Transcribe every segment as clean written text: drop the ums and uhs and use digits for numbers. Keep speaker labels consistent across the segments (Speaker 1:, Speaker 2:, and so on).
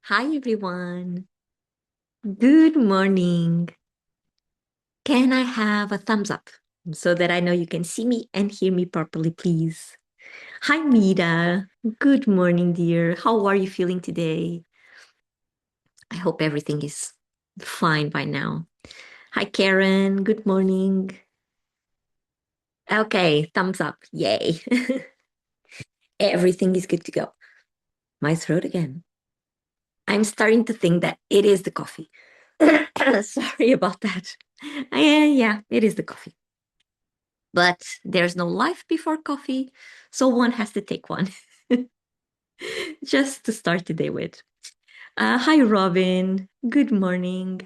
Speaker 1: Hi, everyone. Good morning. Can I have a thumbs up so that I know you can see me and hear me properly, please? Hi, Mita. Good morning, dear. How are you feeling today? I hope everything is fine by now. Hi, Karen. Good morning. Okay, thumbs up. Yay. Everything is good to go. My throat again. I'm starting to think that it is the coffee. Sorry about that. Yeah, it is the coffee. But there's no life before coffee, so one has to take one just to start the day with. Hi, Robin. Good morning.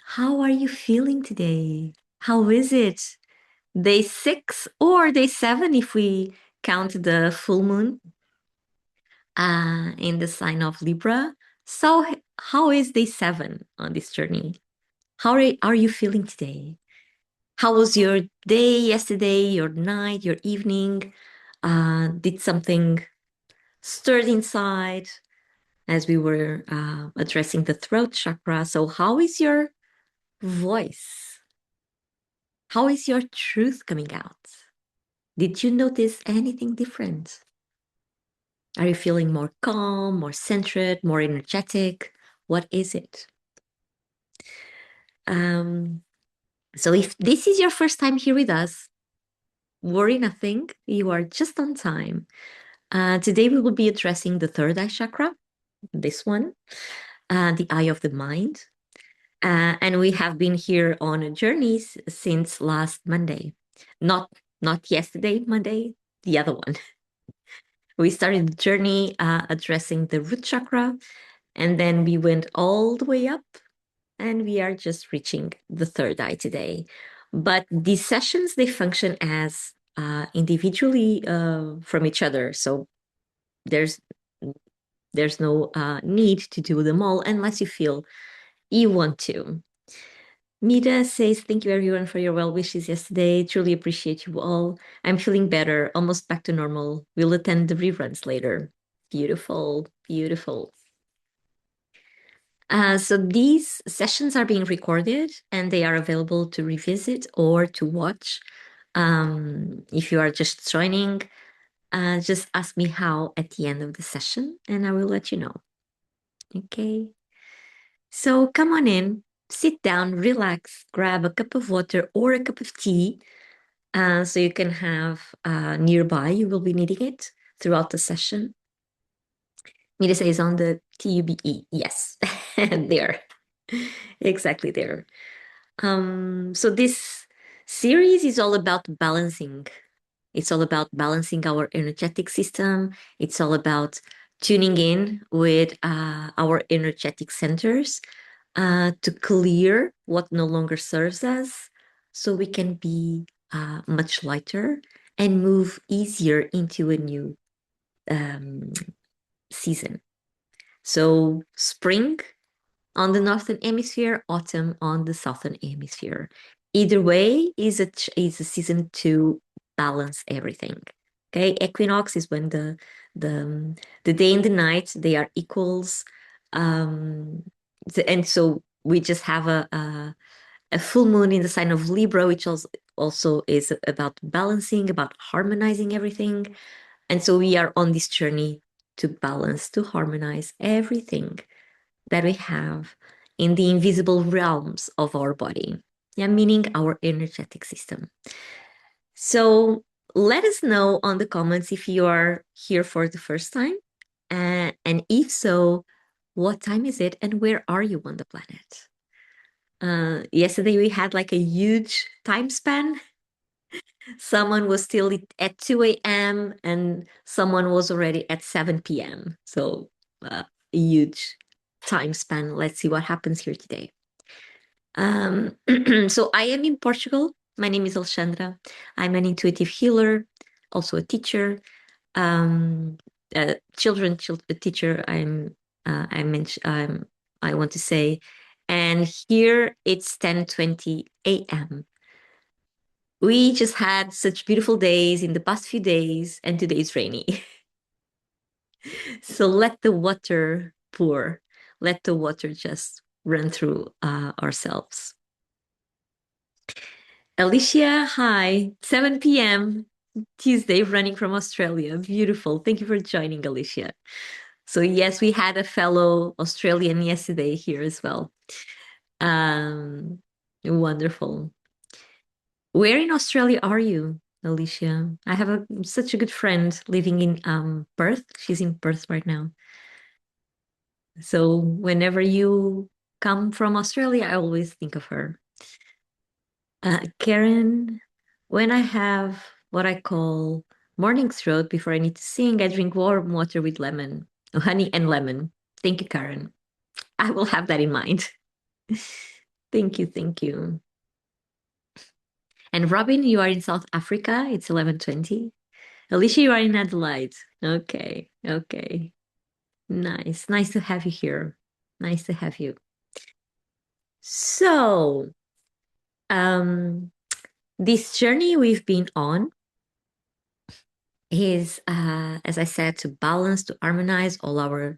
Speaker 1: How are you feeling today? How is it? Day 6 or day 7 if we count the full moon in the sign of Libra. So, how is day 7 on this journey? How are you feeling today? How was your day yesterday, your night, your evening? Did something stirred inside as we were addressing the throat chakra? So, how is your voice? How is your truth coming out? Did you notice anything different? Are you feeling more calm, more centered, more energetic? What is it? Um, so, if this is your first time here with us, worry nothing. You are just on time. Today, we will be addressing the third eye chakra, this one, the eye of the mind. And we have been here on a journey since last Monday. Not yesterday, Monday, the other one. We started the journey addressing the root chakra, and then we went all the way up, and we are just reaching the third eye today. But these sessions, they function as individually from each other. So there's there's no need to do them all unless you feel you want to. Mita says, thank you everyone for your well wishes yesterday. Truly appreciate you all. I'm feeling better, almost back to normal. We'll attend the reruns later. Beautiful, beautiful. So these sessions are being recorded and they are available to revisit or to watch. If you are just joining, just ask me how at the end of the session and I will let you know. Okay. So come on in, sit down, relax, grab a cup of water or a cup of tea so you can have nearby. You will be needing it throughout the session. Mira says on the TUBE. Yes, there. Exactly there. So this series is all about balancing. It's all about balancing our energetic system. It's all about tuning in with our energetic centers to clear what no longer serves us so we can be much lighter and move easier into a new um, season. So, spring on the northern hemisphere, autumn on the southern hemisphere. Either way is a season to balance everything. Okay, equinox is when the day and the night they are equals, and so we just have a full moon in the sign of Libra, which also is about balancing, about harmonizing everything, and so we are on this journey to balance, to harmonize everything that we have in the invisible realms of our body, yeah, meaning our energetic system. So let us know on the comments if you are here for the first time. And if so, what time is it and where are you on the planet? Yesterday we had like a huge time span. Someone was still at 2 a.m. and someone was already at 7 p.m. So a huge time span. Let's see what happens here today. So I am in Portugal. My name is Alexandra. I'm an intuitive healer, also a teacher, a teacher. I want to say, and here it's 10:20 a.m. We just had such beautiful days in the past few days, and today is rainy. So let the water pour. let the water just run through ourselves. Alicia, hi. 7 p.m. Tuesday, running from Australia. Beautiful. Thank you for joining, Alicia. So, yes, we had a fellow Australian yesterday here as well. Wonderful. Where in Australia are you, Alicia? I have such a good friend living in Perth. She's in Perth right now. So, whenever you come from Australia, I always think of her. Karen, when I have what I call morning throat before I need to sing, I drink warm water with lemon, honey and lemon. Thank you, Karen. I will have that in mind. Thank you, thank you. And Robin, you are in South Africa. It's 11:20. Alicia, you are in Adelaide. Okay, okay. Nice. Nice to have you here. Nice to have you. So, this journey we've been on is, as I said, to balance, to harmonize all our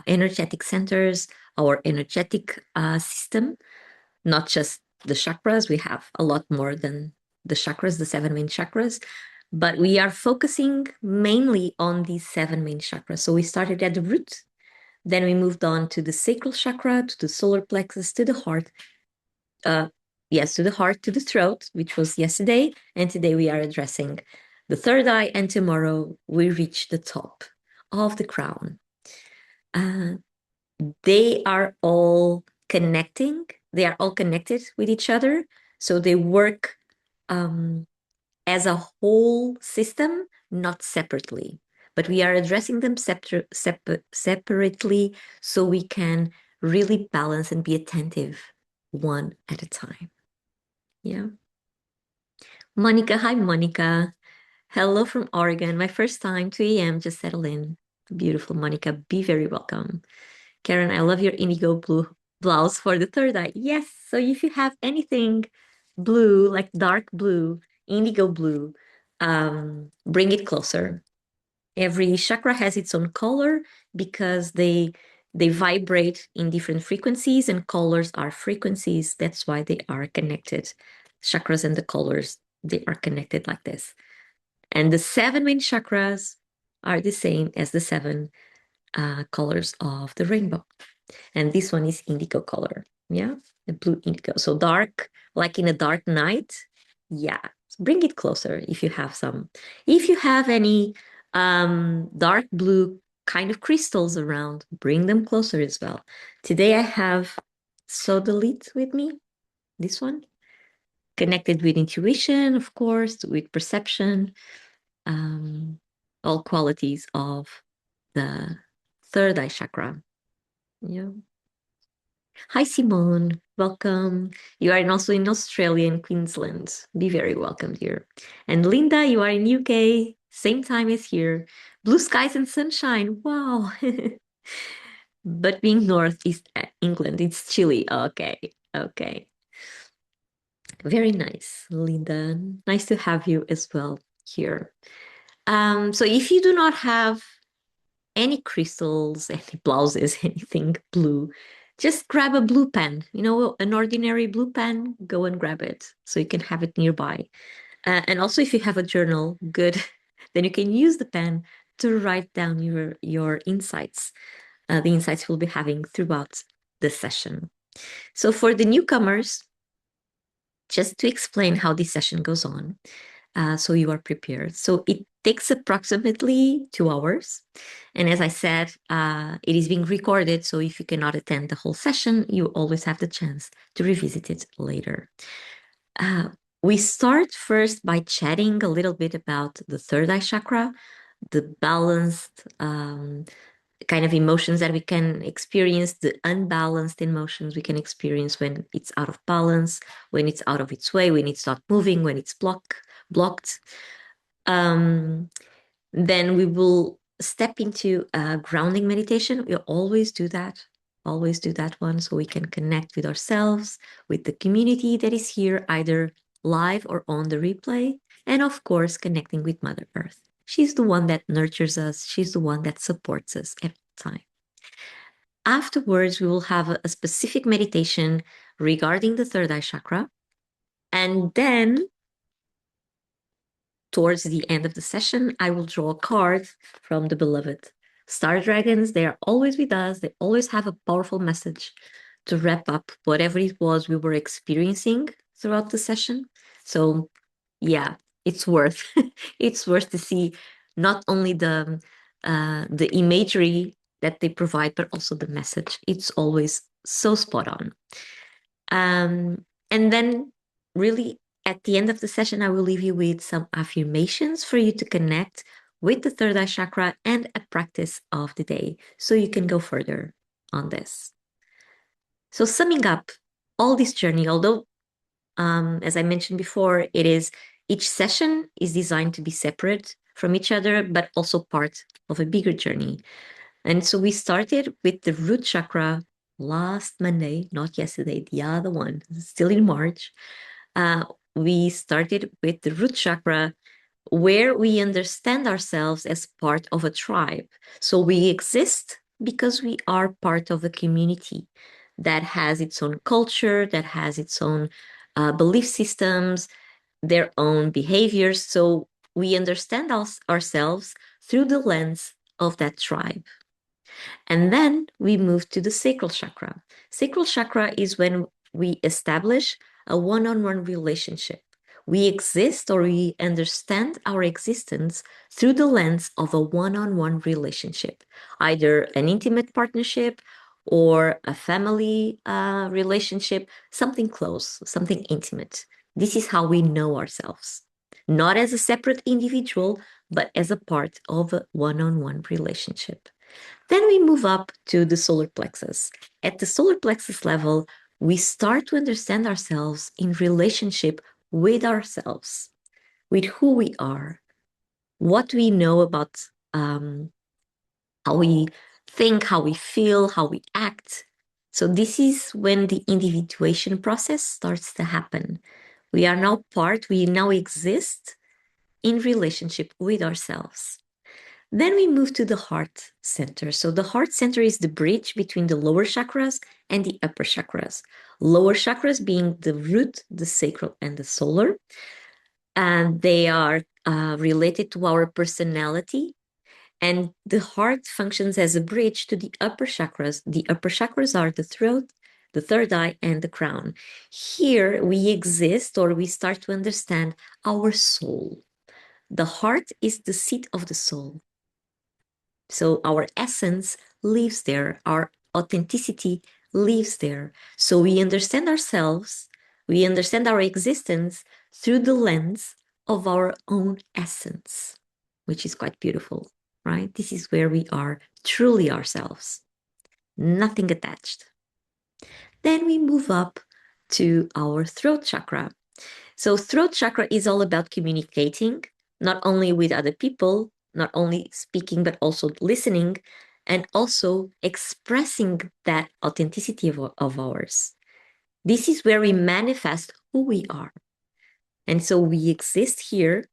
Speaker 1: energetic centers, our energetic system, not just the chakras. We have a lot more than the chakras, the seven main chakras, but we are focusing mainly on these seven main chakras. So we started at the root, then we moved on to the sacral chakra, to the solar plexus, to the heart. Yes, to the heart, to the throat, which was yesterday. And today we are addressing the third eye. And tomorrow we reach the top of the crown. They are all connecting. They are all connected with each other. So they work as a whole system, not separately. But we are addressing them separately so we can really balance and be attentive one at a time. Yeah. Monica, hi, Monica. Hello from Oregon. My first time, 2 a.m. Just settle in. Beautiful, Monica. Be very welcome. Karen, I love your indigo blue blouse for the third eye. Yes. So if you have anything blue, like dark blue, indigo blue, bring it closer. Every chakra has its own color because they vibrate in different frequencies, and colors are frequencies. That's why they are connected. Chakras and the colors, they are connected like this. And the seven main chakras are the same as the seven colors of the rainbow. And this one is indigo color. Yeah, the blue indigo. So dark, like in a dark night. Yeah, bring it closer if you have some. If you have any dark blue kind of crystals around, bring them closer as well. Today I have sodalite with me, this one, connected with intuition, of course, with perception, all qualities of the third eye chakra. Yeah. Hi, Simone. Welcome. You are also in Australia and Queensland. Be very welcome here. And Linda, you are in UK. Same time as here. Blue skies and sunshine. Wow. But being northeast England, it's chilly. Okay. Okay. Very nice, Linda. Nice to have you as well here. So if you do not have any crystals, any blouses, anything blue, just grab a blue pen, an ordinary blue pen, go and grab it so you can have it nearby. And also if you have a journal, good, then you can use the pen to write down your insights, the insights we'll be having throughout the session. So for the newcomers, just to explain how this session goes on, so you are prepared. So it takes approximately 2 hours. And as I said, it is being recorded. So if you cannot attend the whole session, you always have the chance to revisit it later. We start first by chatting a little bit about the third eye chakra, the balanced kind of emotions that we can experience, the unbalanced emotions we can experience when it's out of balance, when it's out of its way, when it's not moving, when it's blocked. Then we will step into a grounding meditation. We always do that one, so we can connect with ourselves, with the community that is here, either live or on the replay, and of course, connecting with Mother Earth. She's the one that nurtures us. She's the one that supports us every time. Afterwards, we will have a specific meditation regarding the third eye chakra. And then towards the end of the session, I will draw a card from the beloved star dragons. They are always with us. They always have a powerful message to wrap up whatever it was we were experiencing throughout the session. So yeah, it's worth it's worth to see not only the imagery that they provide, but also the message. It's always so spot on. And then really at the end of the session, I will leave you with some affirmations for you to connect with the third eye chakra and a practice of the day so you can go further on this. So summing up all this journey, although as I mentioned before, each session is designed to be separate from each other, but also part of a bigger journey. And so we started with the root chakra last Monday, not yesterday, the other one, still in March. We started with the root chakra where we understand ourselves as part of a tribe. So we exist because we are part of a community that has its own culture, that has its own belief systems, their own behaviors. So we understand ourselves through the lens of that tribe. And then we move to the sacral chakra. Sacral chakra is when we establish a one on one relationship. We exist or we understand our existence through the lens of a one on one relationship, either an intimate partnership or a family relationship, something close, something intimate. This is how we know ourselves, not as a separate individual, but as a part of a one on one relationship. Then we move up to the solar plexus. At the solar plexus level, we start to understand ourselves in relationship with ourselves, with who we are, what we know about how we think, how we feel, how we act. So this is when the individuation process starts to happen. We are now we now exist in relationship with ourselves. Then we move to the heart center. So the heart center is the bridge between the lower chakras and the upper chakras. Lower chakras being the root, the sacral, and the solar. And they are related to our personality. And the heart functions as a bridge to the upper chakras. The upper chakras are the throat, the third eye, and the crown. Here we exist or we start to understand our soul. The heart is the seat of the soul. So our essence lives there, our authenticity lives there. So we understand ourselves, we understand our existence through the lens of our own essence, which is quite beautiful, right? This is where we are truly ourselves, nothing attached. Then we move up to our throat chakra. So throat chakra is all about communicating, not only with other people, not only speaking, but also listening and also expressing that authenticity of ours. This is where we manifest who we are. And so we exist here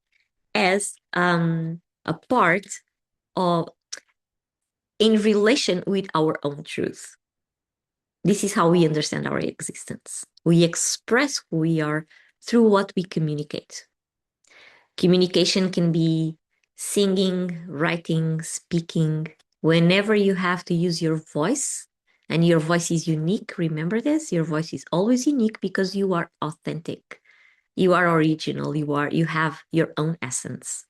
Speaker 1: as a part of, in relation with our own truth. This is how we understand our existence. We express who we are through what we communicate. Communication can be singing, writing, speaking. Whenever you have to use your voice, and your voice is unique, remember this, your voice is always unique because you are authentic. You are original, you have your own essence.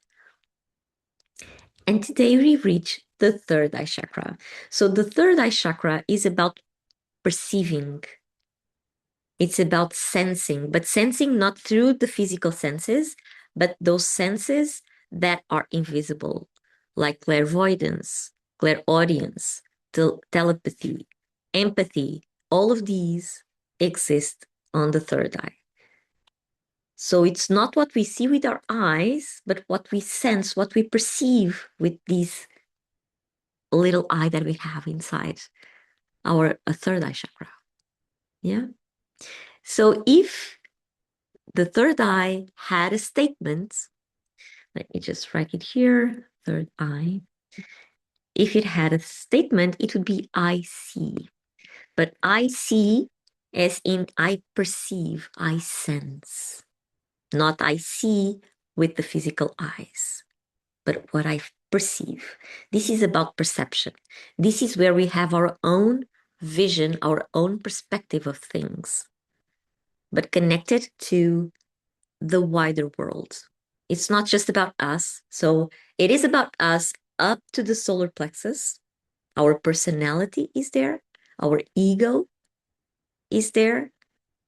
Speaker 1: And today we reach the third eye chakra. So the third eye chakra is about perceiving. It's about sensing, but sensing not through the physical senses, but those senses that are invisible, like clairvoyance, clairaudience, telepathy, empathy. All of these exist on the third eye. So it's not what we see with our eyes, but what we sense, what we perceive with this little eye that we have inside our third eye chakra. Yeah. So if the third eye had a statement, let me just write it here, third eye. If it had a statement, it would be I see. But I see as in I perceive, I sense. Not I see with the physical eyes, but what I perceive. This is about perception. This is where we have our own vision, our own perspective of things, but connected to the wider world. It's not just about us. So it is about us up to the solar plexus. Our personality is there, our ego is there,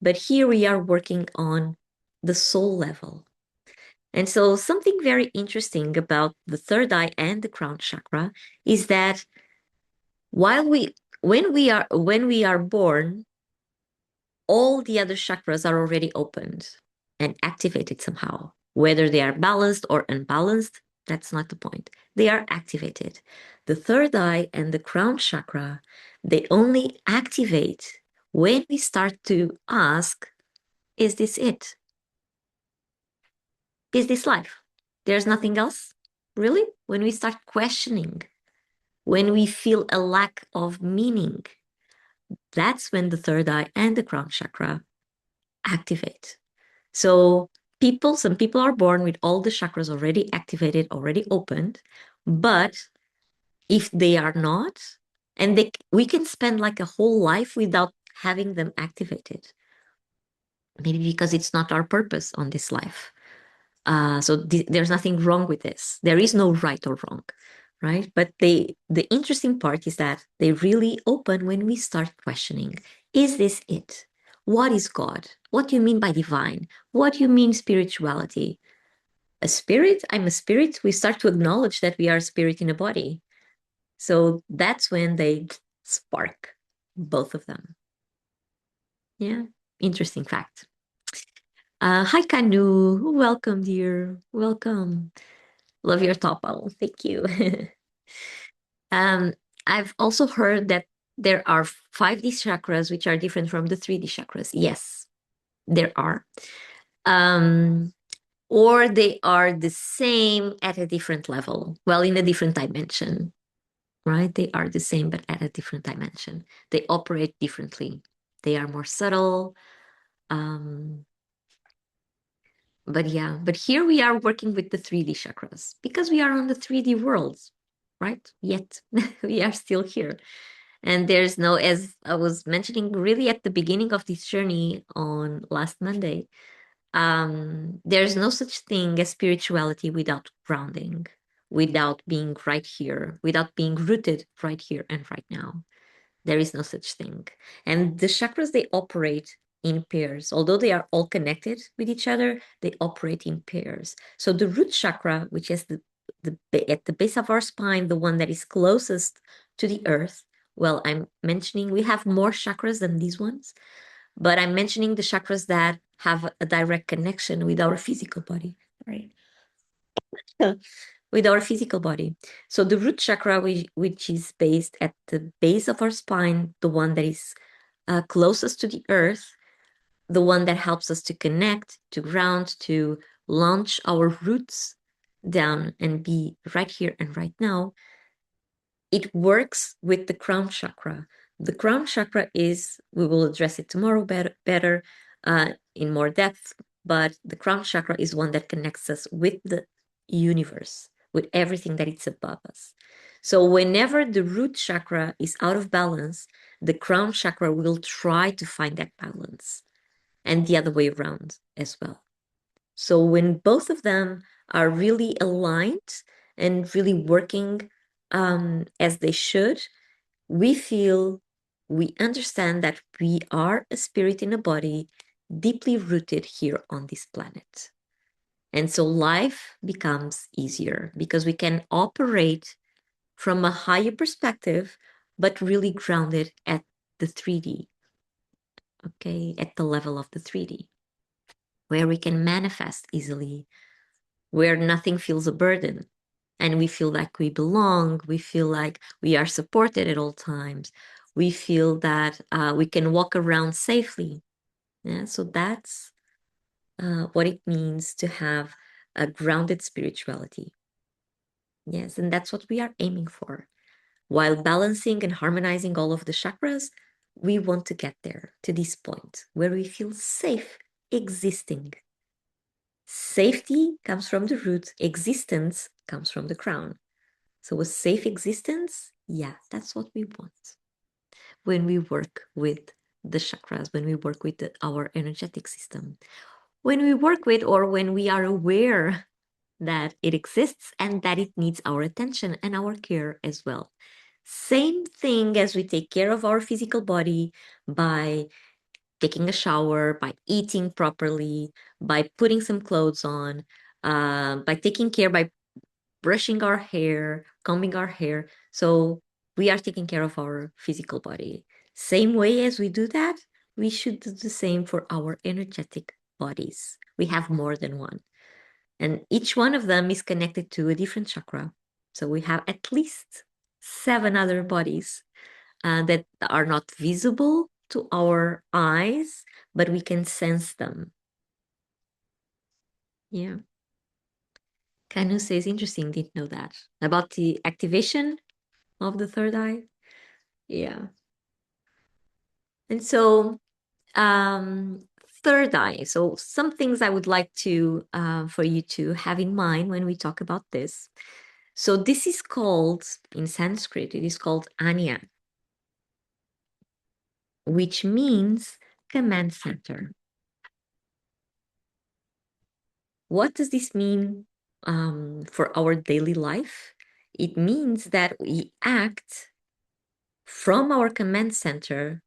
Speaker 1: but here we are working on the soul level. And so something very interesting about the third eye and the crown chakra is that while we when we are born, all the other chakras are already opened and activated somehow. Whether they are balanced or unbalanced, that's not the point. They are activated. The third eye and the crown chakra, they only activate when we start to ask, is this it? Is this life? There's nothing else? Really? When we start questioning, when we feel a lack of meaning, that's when the third eye and the crown chakra activate. So some people are born with all the chakras already activated, already opened, but if they are not, and we can spend like a whole life without having them activated, maybe because it's not our purpose on this life. There's nothing wrong with this. There is no right or wrong, right? But the interesting part is that they really open when we start questioning, is this it? What is God? What do you mean by divine? What do you mean spirituality? A spirit? I'm a spirit. We start to acknowledge that we are a spirit in a body. So that's when they spark, both of them. Yeah, interesting fact. Hi, Kanu. Welcome, dear. Welcome. Love your topple. Thank you. um, I've also heard that there are 5D chakras which are different from the 3D chakras. Yes, there are. Or they are the same at a different level. Well, in a different dimension, right? They are the same, but at a different dimension. They operate differently. They are more subtle. Um, but yeah, but here we are working with the 3D chakras because we are on the 3D world, right? Yet we are still here. And there's no, as I was mentioning really at the beginning of this journey on last Monday, there's no such thing as spirituality without grounding, without being right here, without being rooted right here and right now. There is no such thing. And the chakras, they operate in pairs. Although they are all connected with each other, they operate in pairs. So the root chakra, which is at the base of our spine, the one that is closest to the earth. Well, I'm mentioning we have more chakras than these ones, but I'm mentioning the chakras that have a direct connection with our physical body, right? With our physical body. So the root chakra, which is based at the base of our spine, the one that is closest to the earth, the one that helps us to connect, to ground, to launch our roots down and be right here and right now, it works with the crown chakra. The crown chakra is, we will address it tomorrow better in more depth, but the crown chakra is one that connects us with the universe, with everything that is above us. So whenever the root chakra is out of balance, the crown chakra will try to find that balance, and the other way around as well. So when both of them are really aligned and really working as they should, we understand that we are a spirit in a body deeply rooted here on this planet. And so life becomes easier because we can operate from a higher perspective, but really grounded at the 3D, okay, at the level of the 3D, where we can manifest easily, where nothing feels a burden. And we feel like we belong. We feel like we are supported at all times. We feel that we can walk around safely. Yeah, so that's what it means to have a grounded spirituality. Yes, and that's what we are aiming for. while balancing and harmonizing all of the chakras, we want to get there to this point where we feel safe existing. Safety comes from the root, existence comes from the crown. So a safe existence, yeah, that's what we want when we work with the chakras, when we work with our energetic system, when we work with, or when we are aware that it exists and that it needs our attention and our care as well. Same thing as we take care of our physical body by taking a shower, by eating properly, by putting some clothes on, by taking care, by brushing our hair, combing our hair. So we are taking care of our physical body. Same way as we do that, we should do the same for our energetic bodies. We have more than one. And each one of them is connected to a different chakra. So we have at least 7 other bodies that are not visible to our eyes, but we can sense them. Yeah. Kanu says, interesting, didn't know that. About the activation of the third eye. Yeah. And so, um, third eye. So, some things I would like to for you to have in mind when we talk about this. So, this is called in Sanskrit. It is called Anya, which means command center. What does this mean for our daily life? It means that we act from our command center,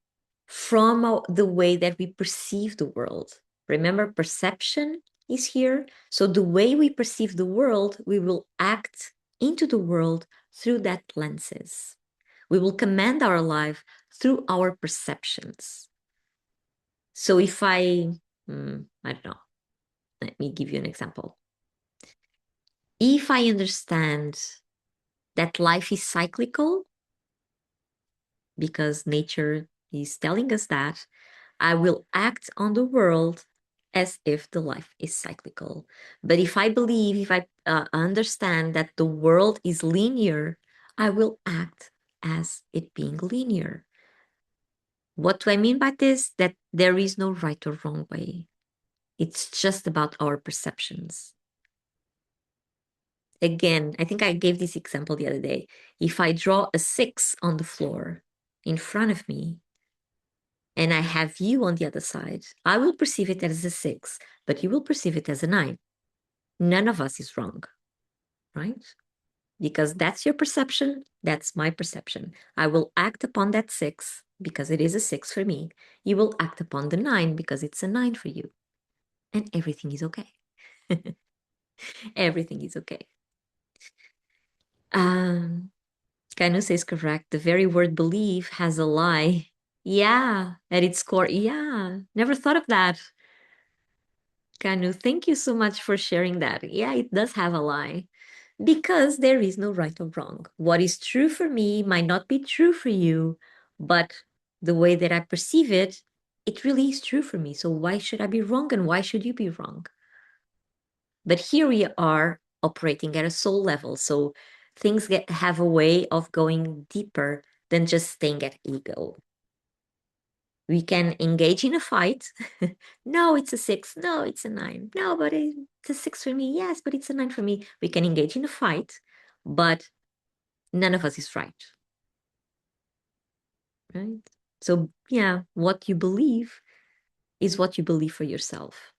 Speaker 1: from the way that we perceive the world. Remember, perception is here. So the way we perceive the world, we will act into the world through that lenses. We will command our life through our perceptions. So if I don't know, let me give you an example. If I understand that life is cyclical, because nature is telling us that, I will act on the world as if the life is cyclical. But if I believe, if I understand that the world is linear, I will act as it being linear. What do I mean by this? That there is no right or wrong way. It's just about our perceptions. Again, I think I gave this example the other day. If I draw a 6 on the floor in front of me, and I have you on the other side, I will perceive it as a 6, but you will perceive it as a 9. None of us is wrong, right? Because that's your perception, that's my perception. I will act upon that 6 because it is a 6 for me. You will act upon the 9 because it's a 9 for you. And everything is okay. Everything is okay. Kanu says correct. The very word believe has a lie. Yeah, at its core. Yeah, never thought of that. Kanu, thank you so much for sharing that. Yeah, it does have a lie because there is no right or wrong. What is true for me might not be true for you, but the way that I perceive it, it really is true for me. So why should I be wrong and why should you be wrong? But here we are operating at a soul level. So things have a way of going deeper than just staying at ego. We can engage in a fight. No, it's a 6. No, it's a 9. No, but it's a 6 for me. Yes, but it's a 9 for me. We can engage in a fight, but none of us is right. Right? So, yeah, what you believe is what you believe for yourself.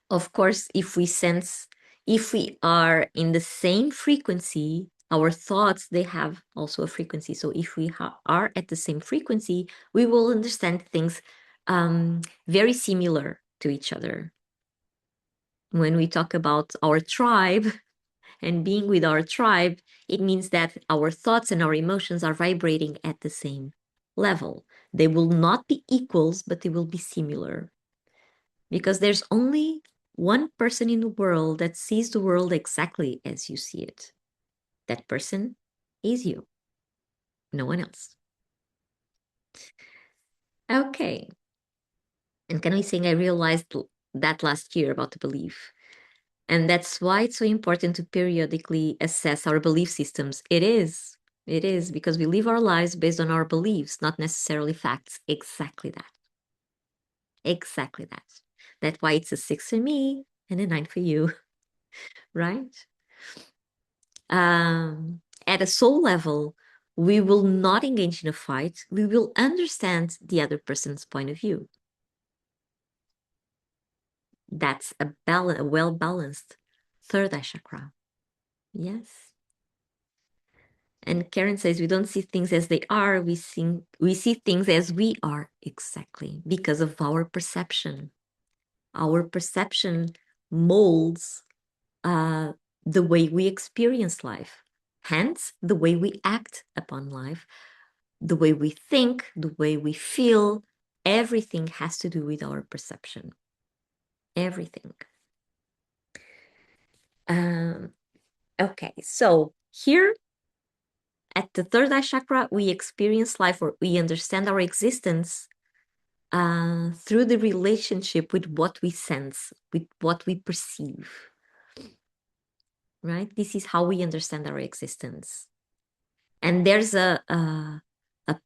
Speaker 1: Of course, if we are in the same frequency, our thoughts, they have also a frequency. So if we are at the same frequency, we will understand things very similar to each other. When we talk about our tribe and being with our tribe, it means that our thoughts and our emotions are vibrating at the same level. They will not be equals, but they will be similar. Because there's only one person in the world that sees the world exactly as you see it. That person is you, no one else. Okay. And can we saying I realized that last year about the belief. And that's why it's so important to periodically assess our belief systems. It is. It is, because we live our lives based on our beliefs, not necessarily facts. Exactly that. Exactly that. That's why it's a 6 for me and a 9 for you, right? At a soul level, we will not engage in a fight. We will understand the other person's point of view. That's a well-balanced third eye chakra. Yes. And Karen says, we don't see things as they are. We see things as we are. Exactly. Because of our perception. Our perception molds the way we experience life. Hence, the way we act upon life, the way we think, the way we feel, everything has to do with our perception. Everything. Okay, so here at the third eye chakra, we experience life, or we understand our existence through the relationship with what we sense, with what we perceive. Right? This is how we understand our existence. And there's a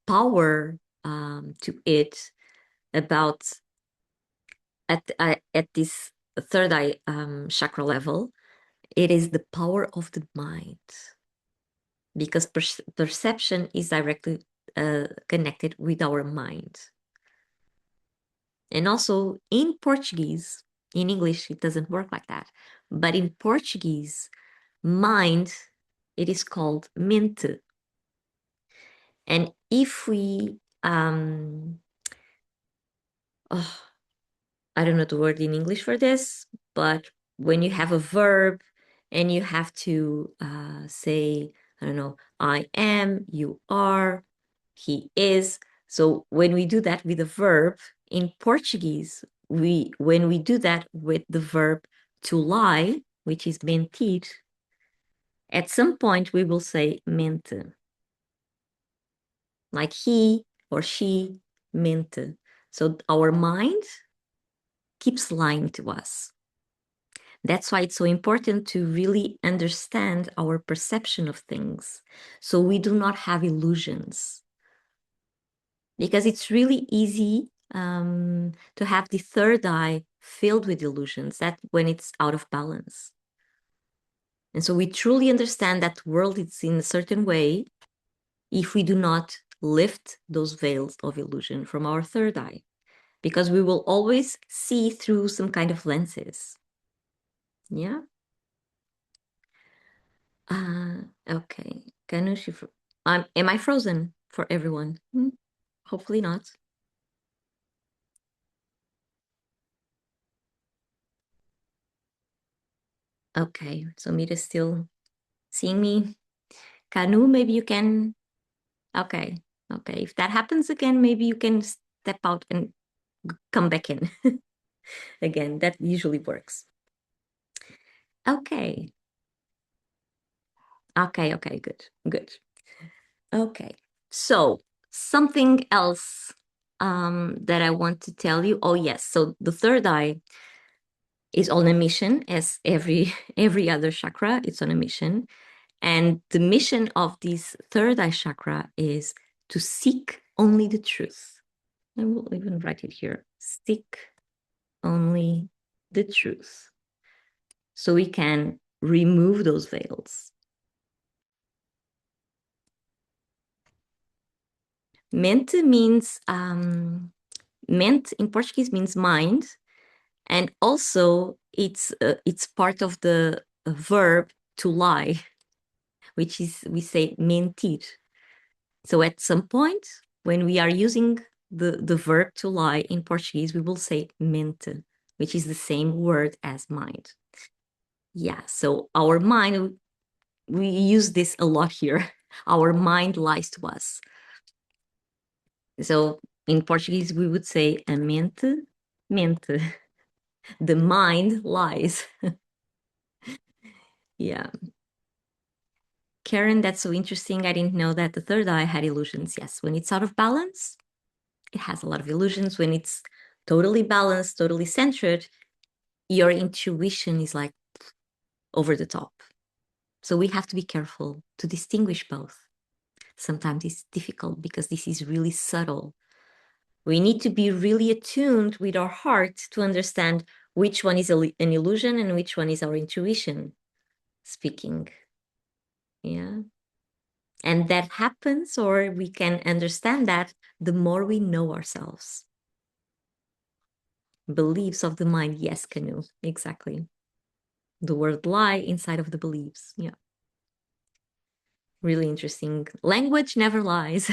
Speaker 1: power to it about at this third eye chakra level. It is the power of the mind, because perception is directly connected with our mind. And also in Portuguese, in English, it doesn't work like that. But in Portuguese, mind, it is called mente. And if we, I don't know the word in English for this, but when you have a verb and you have to say, I don't know, I am, you are, he is. So when we do that with a verb in Portuguese, when we do that with the verb to lie, which is mentir, at some point we will say mente. Like he or she mente. So our mind keeps lying to us. That's why it's so important to really understand our perception of things, so we do not have illusions. Because it's really easy to have the third eye filled with illusions, that when it's out of balance. And so we truly understand that the world is in a certain way if we do not lift those veils of illusion from our third eye, because we will always see through some kind of lenses. Yeah. Okay. Am I frozen for everyone? Hopefully not. Okay, so Mira's still seeing me. Kanu, maybe you can. Okay, okay. If that happens again, maybe you can step out and come back in again. That usually works. Okay. Okay, good, good. Okay, so something else that I want to tell you. Oh, yes. So the third eye is on a mission, as every other chakra. It's on a mission. And the mission of this third eye chakra is to seek only the truth. I will even write it here. Seek only the truth. So we can remove those veils. Mente means, mente in Portuguese means mind. And also it's part of the verb to lie, which is, we say mentir. So at some point, when we are using the verb to lie in Portuguese, we will say mente, which is the same word as mind. Yeah, so our mind, we use this a lot here. Our mind lies to us. So in Portuguese, we would say a mente, mente. The mind lies. Yeah. Karen, that's so interesting. I didn't know that the third eye had illusions. Yes, when it's out of balance, it has a lot of illusions. When it's totally balanced, totally centered, your intuition is like over the top. So we have to be careful to distinguish both. sometimes it's difficult because this is really subtle. We need to be really attuned with our heart to understand which one is an illusion and which one is our intuition speaking. Yeah. And that happens, or we can understand that the more we know ourselves. Beliefs of the mind. Yes, Canoe. Exactly. The word lie inside of the beliefs. Yeah. Really interesting. Language never lies.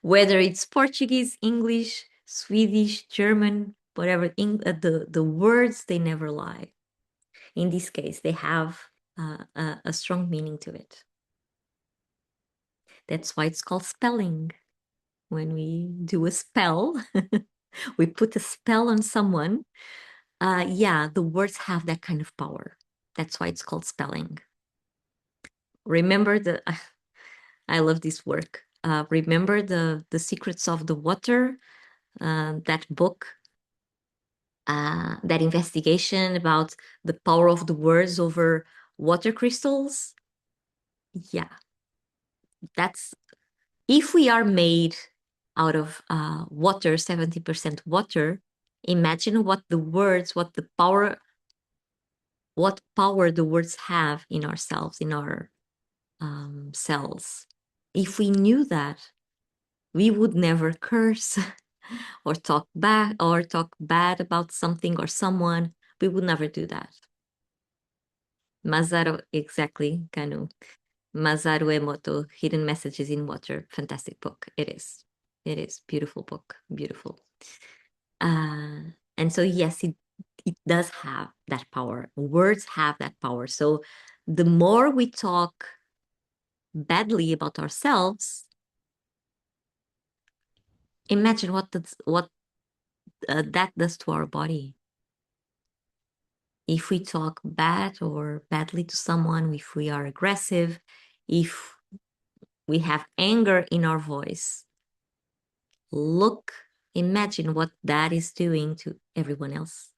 Speaker 1: Whether it's Portuguese, English, Swedish, German, whatever, the words, they never lie. In this case, they have a strong meaning to it. That's why it's called spelling. When we do a spell, we put a spell on someone. Yeah, the words have that kind of power. That's why it's called spelling. Remember I love this work. Remember the Secrets of the Water, that book, that investigation about the power of the words over water crystals. Yeah, that's if we are made out of water, 70% water. Imagine what the words, what power the words have in ourselves, in our cells. If we knew that, we would never curse or talk bad about something or someone. We would never do that. Masaru, exactly, Kanu. Masaru Emoto, Hidden Messages in Water. Fantastic book. It is. It is. Beautiful book. Beautiful. And so, yes, it does have that power. Words have that power. So the more we talk badly about ourselves, imagine what that does to our body. If we talk bad or badly to someone, if we are aggressive, if we have anger in our voice, imagine what that is doing to everyone else.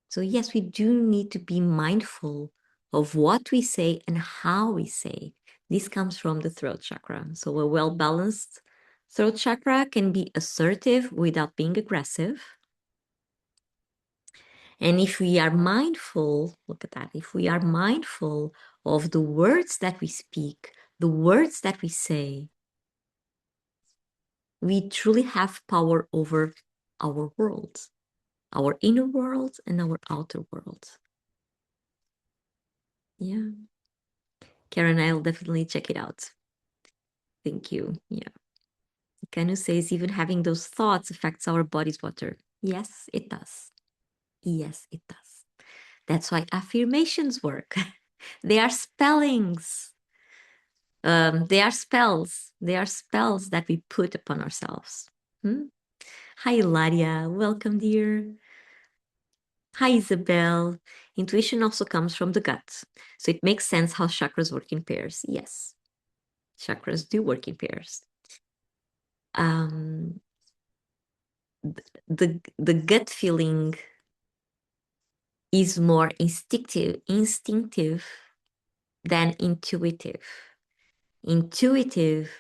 Speaker 1: So yes, we do need to be mindful of what we say and how we say. This comes from the throat chakra. So a well-balanced throat chakra can be assertive without being aggressive. And if we are mindful, look at that, if we are mindful of the words that we speak, the words that we say, we truly have power over our world, our inner world and our outer world. Yeah. Karen, I'll definitely check it out. Thank you. Yeah. Kanu says even having those thoughts affects our body's water. Yes, it does. Yes, it does. That's why affirmations work. They are spellings. They are spells. They are spells that we put upon ourselves. Hmm? Hi, Ilaria. Welcome, dear. Hi, Isabel. Intuition also comes from the gut. So it makes sense how chakras work in pairs. Yes, chakras do work in pairs. The gut feeling is more instinctive than intuitive. Intuitive,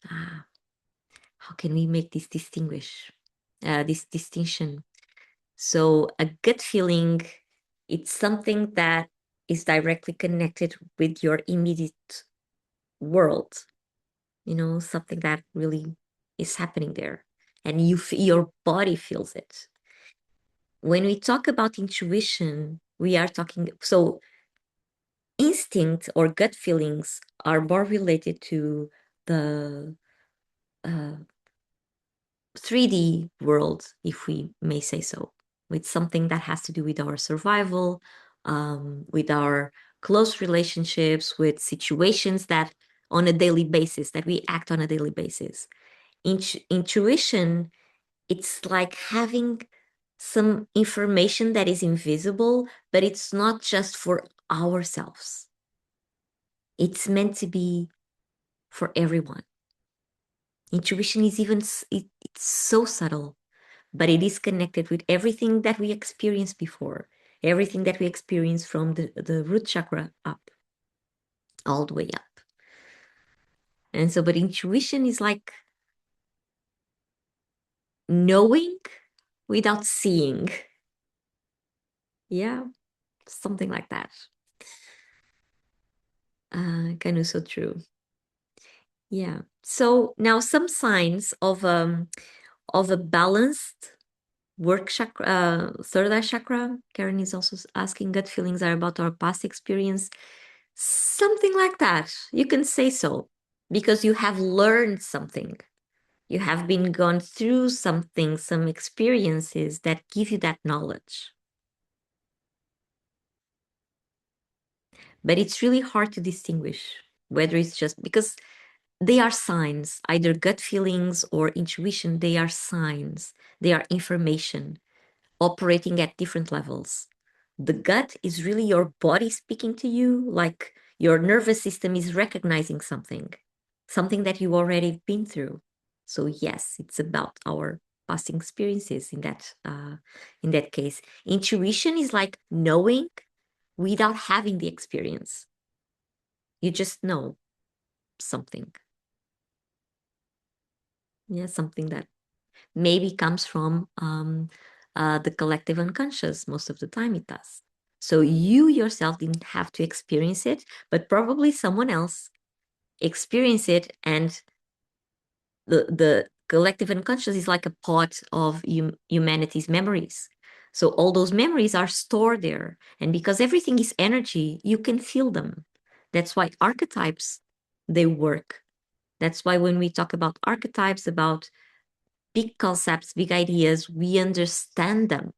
Speaker 1: how can we make this this distinction? So a gut feeling, it's something that is directly connected with your immediate world, something that really is happening there, and your body feels it. When we talk about intuition, we are talking, so instinct or gut feelings are more related to the 3D world, if we may say so, with something that has to do with our survival, with our close relationships, with situations that on a daily basis, that we act on a daily basis. Intuition, it's like having some information that is invisible, but it's not just for ourselves. It's meant to be for everyone. Intuition is it's so subtle, but it is connected with everything that we experienced before, everything that we experienced from the root chakra up. all the way up. And so, but intuition is like knowing without seeing. Yeah, something like that. Kind of so true. Yeah. So now some signs of a balanced work chakra, third eye chakra. Karen is also asking, gut feelings are about our past experience. Something like that. You can say so because you have learned something. You have been gone through something, some experiences that give you that knowledge. But it's really hard to distinguish whether it's just because they are signs, either gut feelings or intuition, they are signs, they are information operating at different levels. The gut is really your body speaking to you, like your nervous system is recognizing something, something that you already been through. So yes, it's about our past experiences in that case. Intuition is like knowing without having the experience. You just know something. Yeah, something that maybe comes from the collective unconscious. Most of the time it does. So you yourself didn't have to experience it, but probably someone else experienced it, and the collective unconscious is like a part of humanity's memories. So all those memories are stored there. And because everything is energy, you can feel them. That's why archetypes, they work. That's why when we talk about archetypes, about big concepts, big ideas, we understand them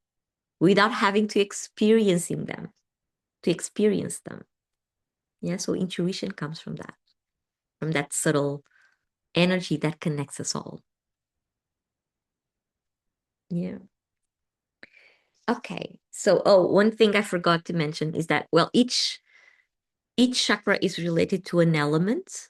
Speaker 1: without having to experience them. Yeah, so intuition comes from that subtle energy that connects us all. Yeah. Okay. So, oh, one thing I forgot to mention is that, well, each chakra is related to an element.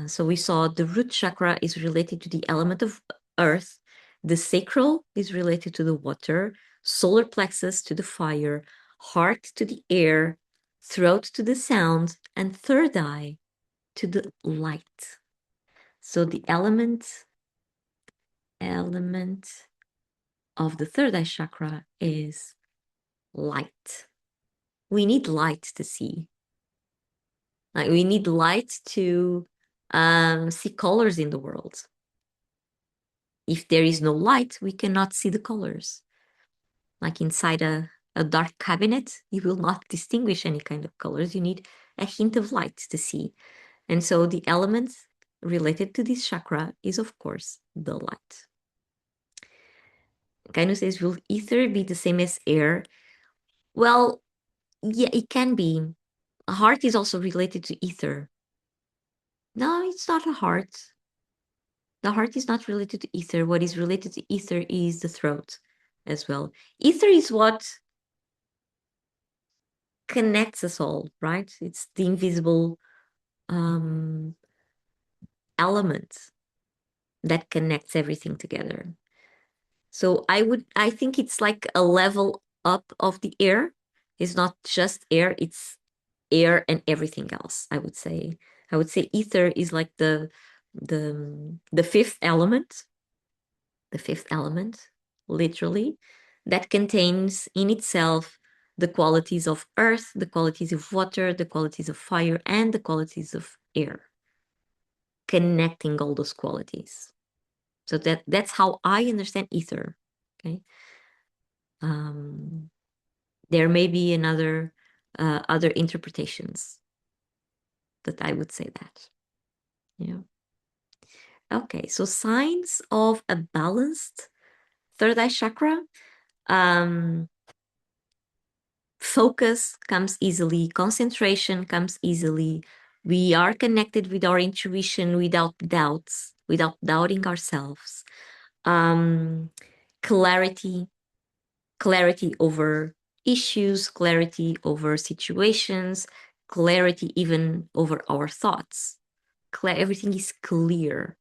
Speaker 1: So we saw the root chakra is related to the element of earth, the sacral is related to the water, solar plexus to the fire, heart to the air, throat to the sound, and third eye to the light. So the element of the third eye chakra is light. We need light to see. Like we need light to see colors in the world. If there is no light, we cannot see the colors. Like inside a dark cabinet, you will not distinguish any kind of colors. You need a hint of light to see. And so the element related to this chakra is, of course, the light. Kainu says, will ether be the same as air? Well, yeah, it can be. A heart is also related to ether. No, it's not a heart. The heart is not related to ether. What is related to ether is the throat as well. Ether is what connects us all, right? It's the invisible um, element that connects everything together. So I think it's like a level up of the air. It's not just air, it's air and everything else, I would say. I would say ether is like the fifth element, literally, that contains in itself the qualities of earth, the qualities of water, the qualities of fire, and the qualities of air, connecting all those qualities. So that's how I understand ether. Okay. Um, there may be another other interpretations, but I would say that. Yeah. Okay. So signs of a balanced third eye chakra. Um, Focus comes easily, concentration comes easily. We are connected with our intuition without doubts, without doubting ourselves. Um, clarity, clarity over issues, clarity over situations, clarity even over our thoughts. Everything is clear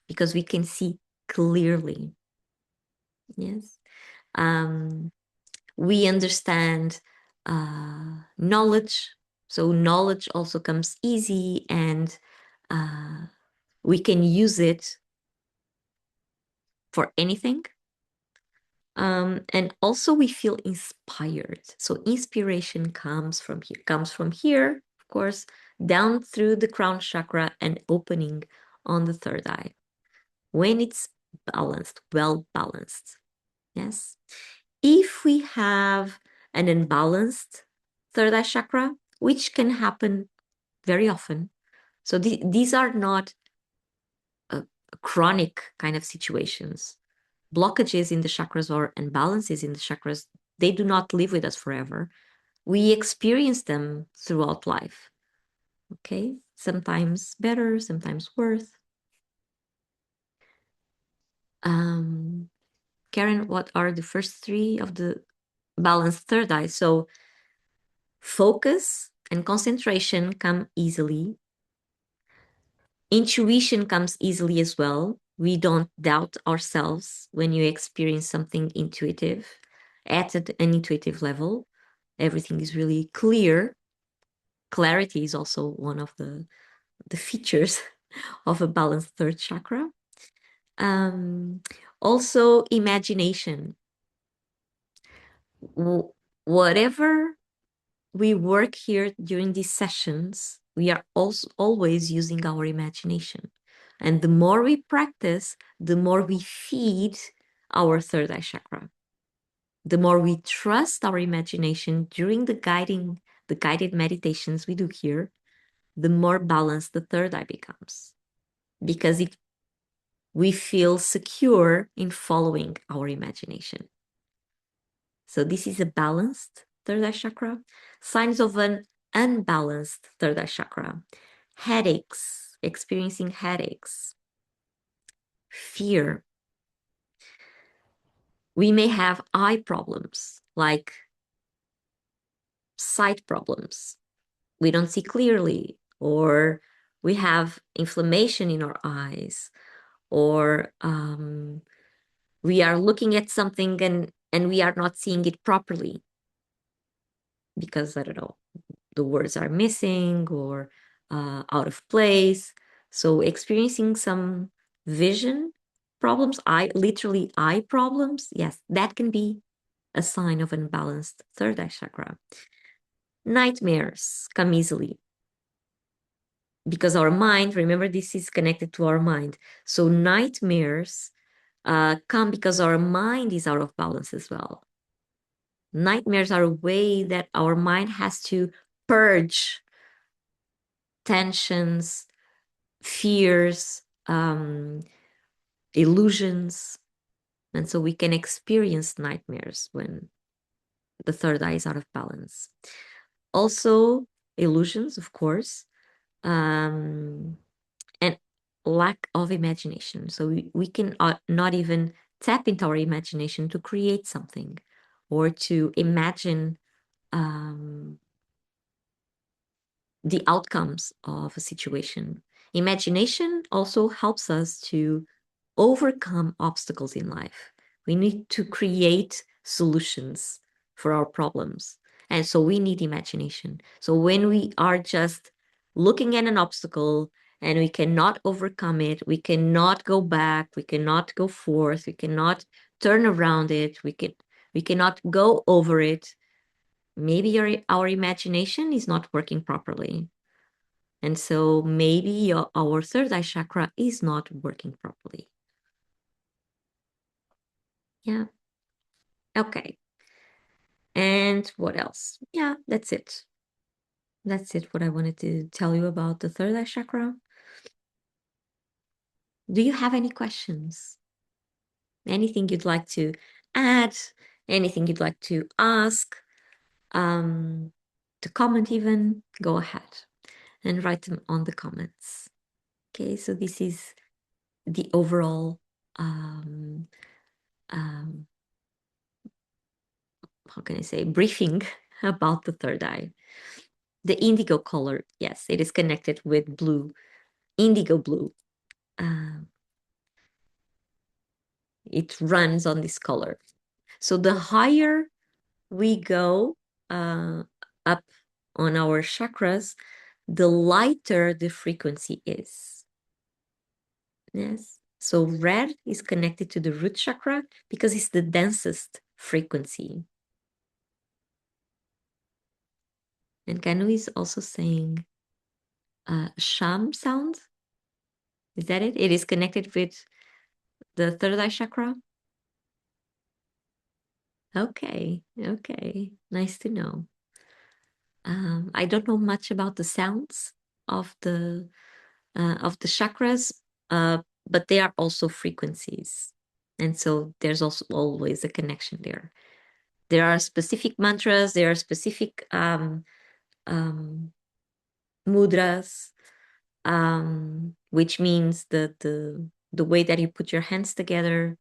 Speaker 1: because we can see clearly. Yes. Um, we understand knowledge. So knowledge also comes easy, and we can use it for anything. And also we feel inspired. So inspiration comes from here, of course, down through the crown chakra and opening on the third eye. When it's balanced, well balanced. Yes. If we have an unbalanced third eye chakra, which can happen very often. So these are not chronic kind of situations. Blockages in the chakras or imbalances in the chakras, they do not live with us forever. We experience them throughout life. Okay, sometimes better, sometimes worse. Karen, what are the first three of the balanced third eye? So focus and concentration come easily. Intuition comes easily as well. We don't doubt ourselves when you experience something intuitive at an intuitive level. Everything is really clear. Clarity is also one of the features of a balanced third chakra. Also, imagination. Whatever we work here during these sessions, we are also always using our imagination. And the more we practice, the more we feed our third eye chakra. The more we trust our imagination during the guided meditations we do here, the more balanced the third eye becomes. Because we feel secure in following our imagination. So this is a balanced third eye chakra. Signs of an unbalanced third eye chakra: headaches, experiencing headaches, fear. We may have eye problems, like sight problems. We don't see clearly, or we have inflammation in our eyes, or we are looking at something and we are not seeing it properly because, I don't know, the words are missing or out of place. So experiencing some vision problems, literally eye problems, yes, that can be a sign of unbalanced third eye chakra. Nightmares come easily because our mind, remember, this is connected to our mind. So nightmares come because our mind is out of balance as well. Nightmares are a way that our mind has to purge tensions, fears, illusions. And so we can experience nightmares when the third eye is out of balance. Also, illusions, of course, and lack of imagination. So we can not even tap into our imagination to create something or to imagine the outcomes of a situation. Imagination also helps us to overcome obstacles in life. We need to create solutions for our problems. And so we need imagination. So when we are just looking at an obstacle and we cannot overcome it, we cannot go back, we cannot go forth, we cannot turn around it, we cannot go over it. Maybe our imagination is not working properly. And so maybe our third eye chakra is not working properly. Yeah. Okay. And what else? Yeah, that's it. That's it, what I wanted to tell you about the third eye chakra. Do you have any questions? Anything you'd like to add? Anything you'd like to ask? To comment even? Go ahead and write them on the comments. Okay, so this is the overall how can I say, briefing about the third eye. The indigo color, yes, it is connected with blue, indigo blue. It runs on this color. So the higher we go up on our chakras, the lighter the frequency is. Yes. So red is connected to the root chakra because it's the densest frequency. And Kanu is also saying sham sound. Is that it? It is connected with the third eye chakra? Okay, okay. Nice to know. I don't know much about the sounds of the chakras, but they are also frequencies, and so there's also always a connection there. There are specific mantras. There are specific mudras, which means the way that you put your hands together.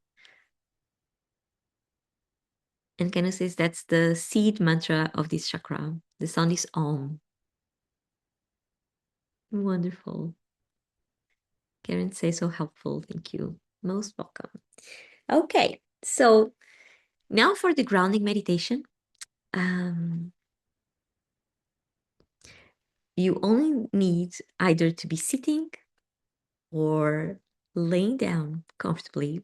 Speaker 1: And Kenu says that's the seed mantra of this chakra. The sound is Om. Wonderful. Karen says so helpful. Thank you. Most welcome. Okay, so now for the grounding meditation. You only need either to be sitting or laying down comfortably.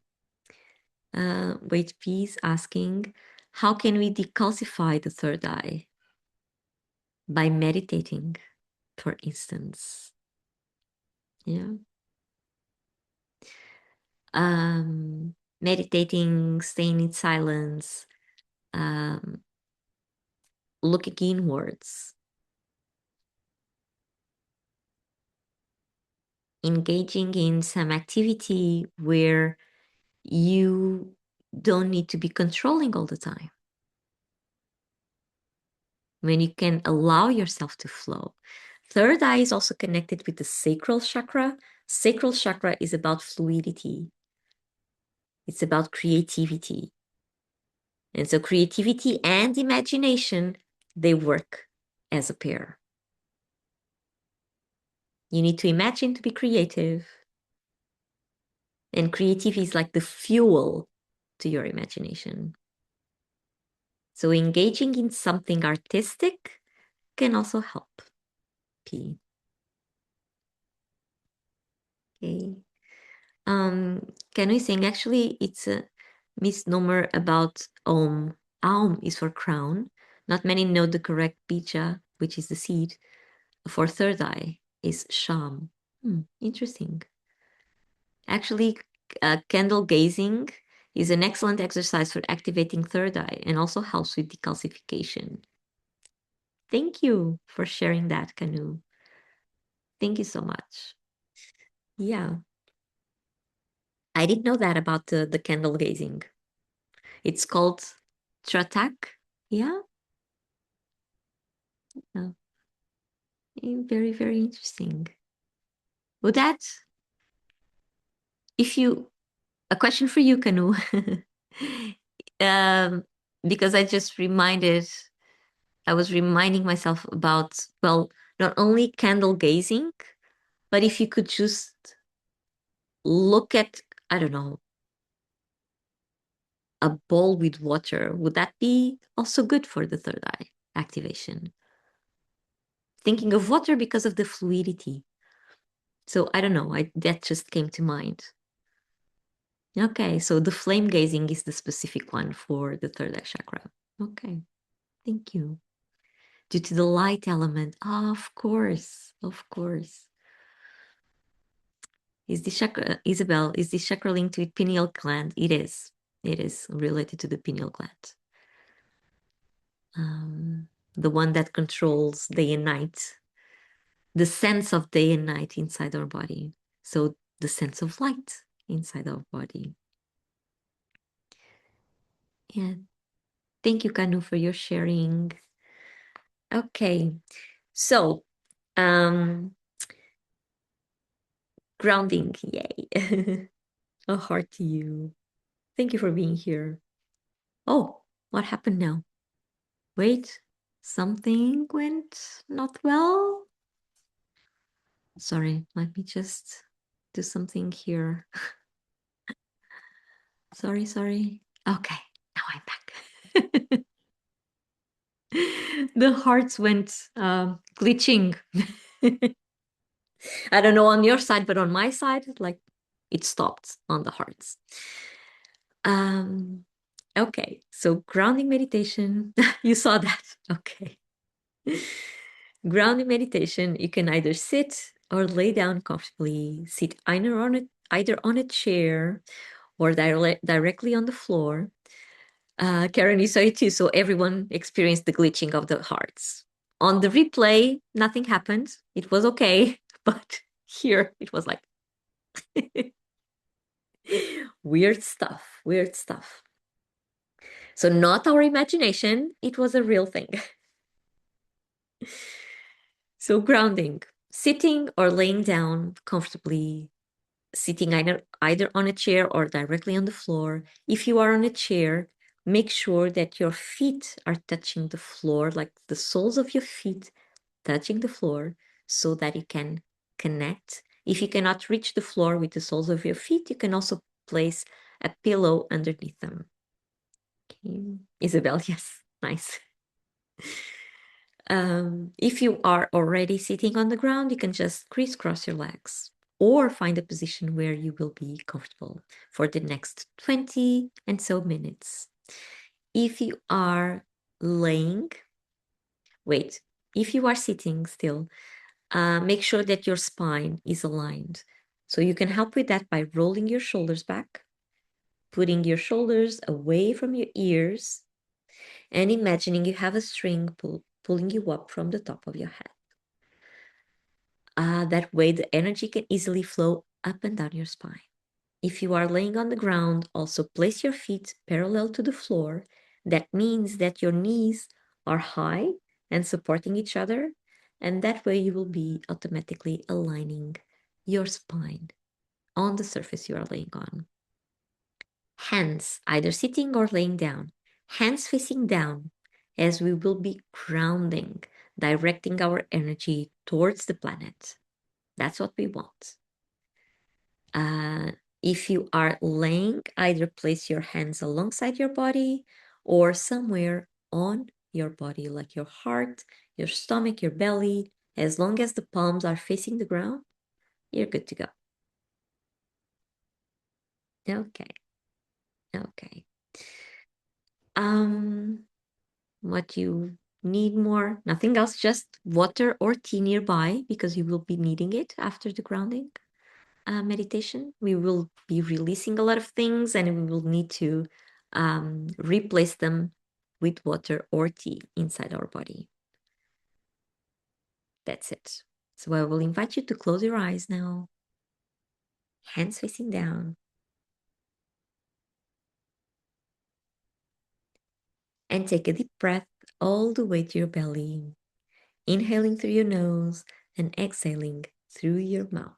Speaker 1: Wait, please asking, how can we decalcify the third eye? By meditating, for instance. Yeah. Meditating, staying in silence, um, looking inwards, engaging in some activity where you don't need to be controlling all the time. When you can allow yourself to flow. Third eye is also connected with the sacral chakra. Sacral chakra is about fluidity. It's about creativity. And so creativity and imagination, they work as a pair. You need to imagine to be creative. And creativity is like the fuel to your imagination. So engaging in something artistic can also help. P. Okay. Can we sing? Actually, it's a misnomer about Om. Aum is for crown. Not many know the correct bija, which is the seed, for third eye is Sham. Interesting. Actually, candle gazing is an excellent exercise for activating third eye and also helps with decalcification. Thank you for sharing that, Kanu. Thank you so much. Yeah. I didn't know that about the candle gazing. It's called Tratak. Yeah. Oh, very, very interesting. Would that, if you, a question for you, Kanu. um, because I was reminding myself about, well, not only candle gazing, but if you could just look at, I don't know, a bowl with water, would that be also good for the third eye activation? Thinking of water because of the fluidity. So I don't know, that just came to mind. Okay, so the flame gazing is the specific one for the third eye chakra. Okay, thank you. Due to the light element, of course, of course. Is the chakra, Isabel, is the chakra linked to the pineal gland? It is. It is related to the pineal gland. The one that controls day and night, the sense of day and night inside our body. So the sense of light inside our body. Yeah. Thank you, Kanu, for your sharing. Okay. So, grounding, yay. A heart to you. Thank you for being here. Oh, what happened now? Wait, something went not well? Sorry, let me just do something here. Sorry. Okay, now I'm back. The hearts went glitching. I don't know on your side, but on my side, like it stopped on the hearts. Okay, so grounding meditation. You saw that. Okay. Grounding meditation, you can either sit or lay down comfortably. Sit either on a chair or directly on the floor. Karen, you saw it too, so everyone experienced the glitching of the hearts. On the replay, nothing happened. It was okay, but here it was like weird stuff, weird stuff. So not our imagination, it was a real thing. So grounding, sitting or laying down comfortably, sitting either on a chair or directly on the floor. If you are on a chair, make sure that your feet are touching the floor, like the soles of your feet touching the floor, so that you can connect. If you cannot reach the floor with the soles of your feet, you can also place a pillow underneath them. Okay. Isabel, yes, nice. If you are already sitting on the ground, you can just crisscross your legs or find a position where you will be comfortable for the next 20 and so minutes. If you are laying, wait, if you are sitting still, make sure that your spine is aligned. So you can help with that by rolling your shoulders back, putting your shoulders away from your ears, and imagining you have a string pulling you up from the top of your head. That way, the energy can easily flow up and down your spine. If you are laying on the ground, also place your feet parallel to the floor. That means that your knees are high and supporting each other. And that way, you will be automatically aligning your spine on the surface you are laying on. Hands, either sitting or laying down, hands facing down, as we will be grounding, directing our energy towards the planet. That's what we want. If you are laying, either place your hands alongside your body or somewhere on your body, like your heart, your stomach, your belly. As long as the palms are facing the ground, you're good to go. Okay. Okay. What you need more? Nothing else, just water or tea nearby because you will be needing it after the grounding meditation. We will be releasing a lot of things and we will need to replace them with water or tea inside our body. That's it. So I will invite you to close your eyes now, hands facing down, and take a deep breath all the way to your belly, inhaling through your nose and exhaling through your mouth.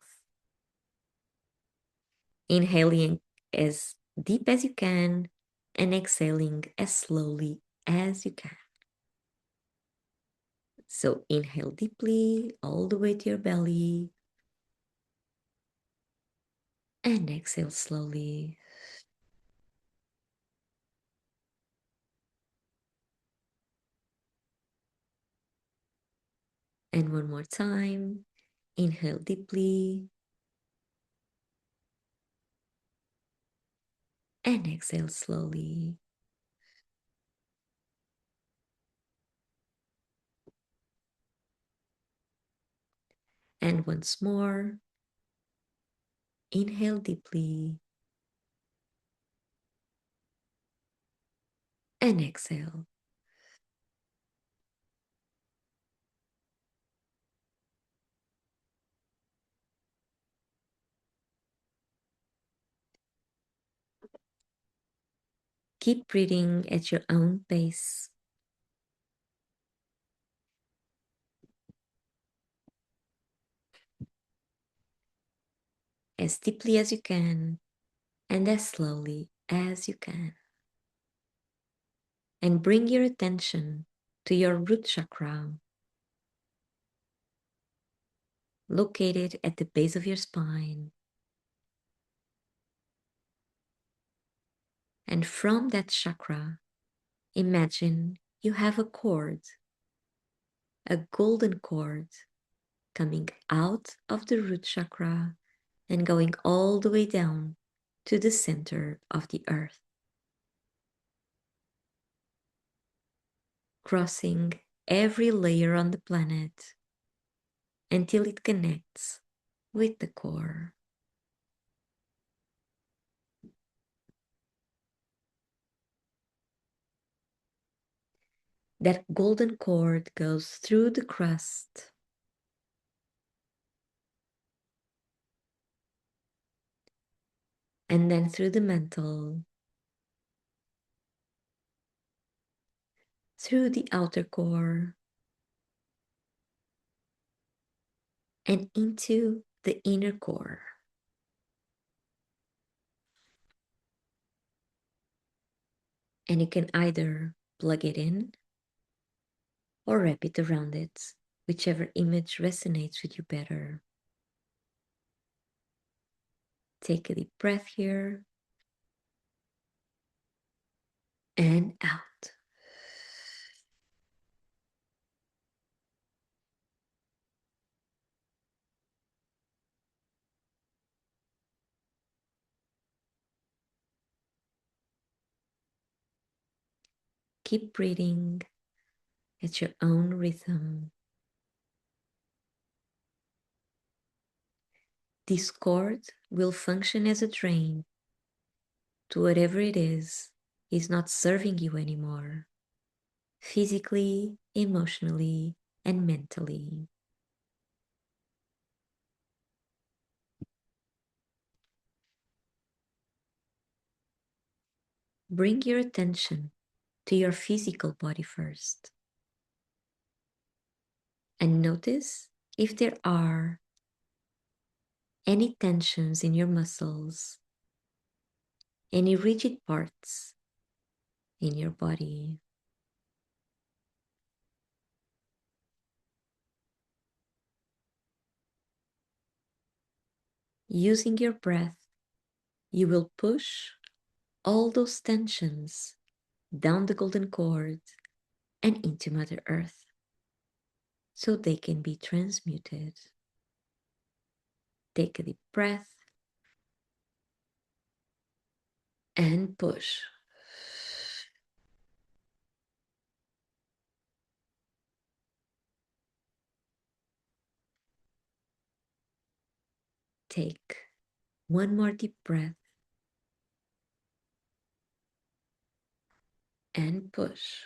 Speaker 1: Inhaling as deep as you can and exhaling as slowly as you can. So inhale deeply all the way to your belly and exhale slowly. And one more time, inhale deeply and exhale slowly. And once more, inhale deeply and exhale. Keep breathing at your own pace. As deeply as you can and as slowly as you can. And bring your attention to your root chakra, located at the base of your spine. And from that chakra, imagine you have a cord, a golden cord, coming out of the root chakra and going all the way down to the center of the earth, crossing every layer on the planet until it connects with the core. That golden cord goes through the crust and then through the mantle, through the outer core, and into the inner core. And you can either plug it in or wrap it around it, whichever image resonates with you better. Take a deep breath here and out. Keep breathing at your own rhythm. This cord will function as a drain to whatever it is not serving you anymore, physically, emotionally, and mentally. Bring your attention to your physical body first and notice if there are any tensions in your muscles, any rigid parts in your body. Using your breath, you will push all those tensions down the golden cord and into Mother Earth so they can be transmuted. Take a deep breath and push. Take one more deep breath and push.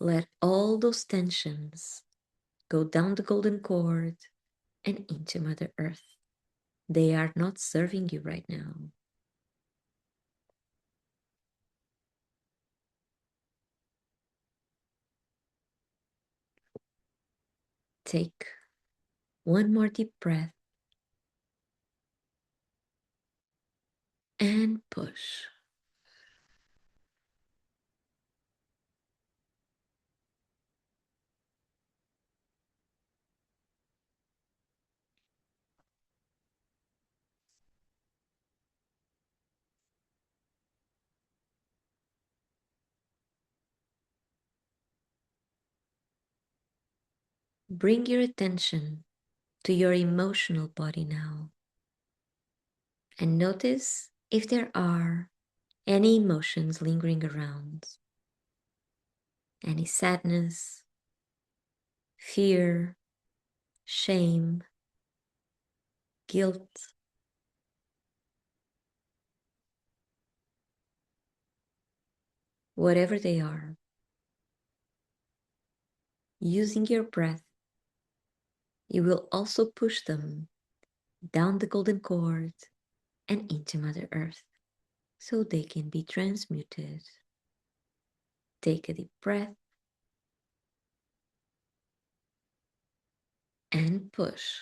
Speaker 1: Let all those tensions go down the golden cord and into Mother Earth. They are not serving you right now. Take one more deep breath and push. Bring your attention to your emotional body now and notice if there are any emotions lingering around, any sadness, fear, shame, guilt, whatever they are. Using your breath, you will also push them down the golden cord and into Mother Earth so they can be transmuted. Take a deep breath and push.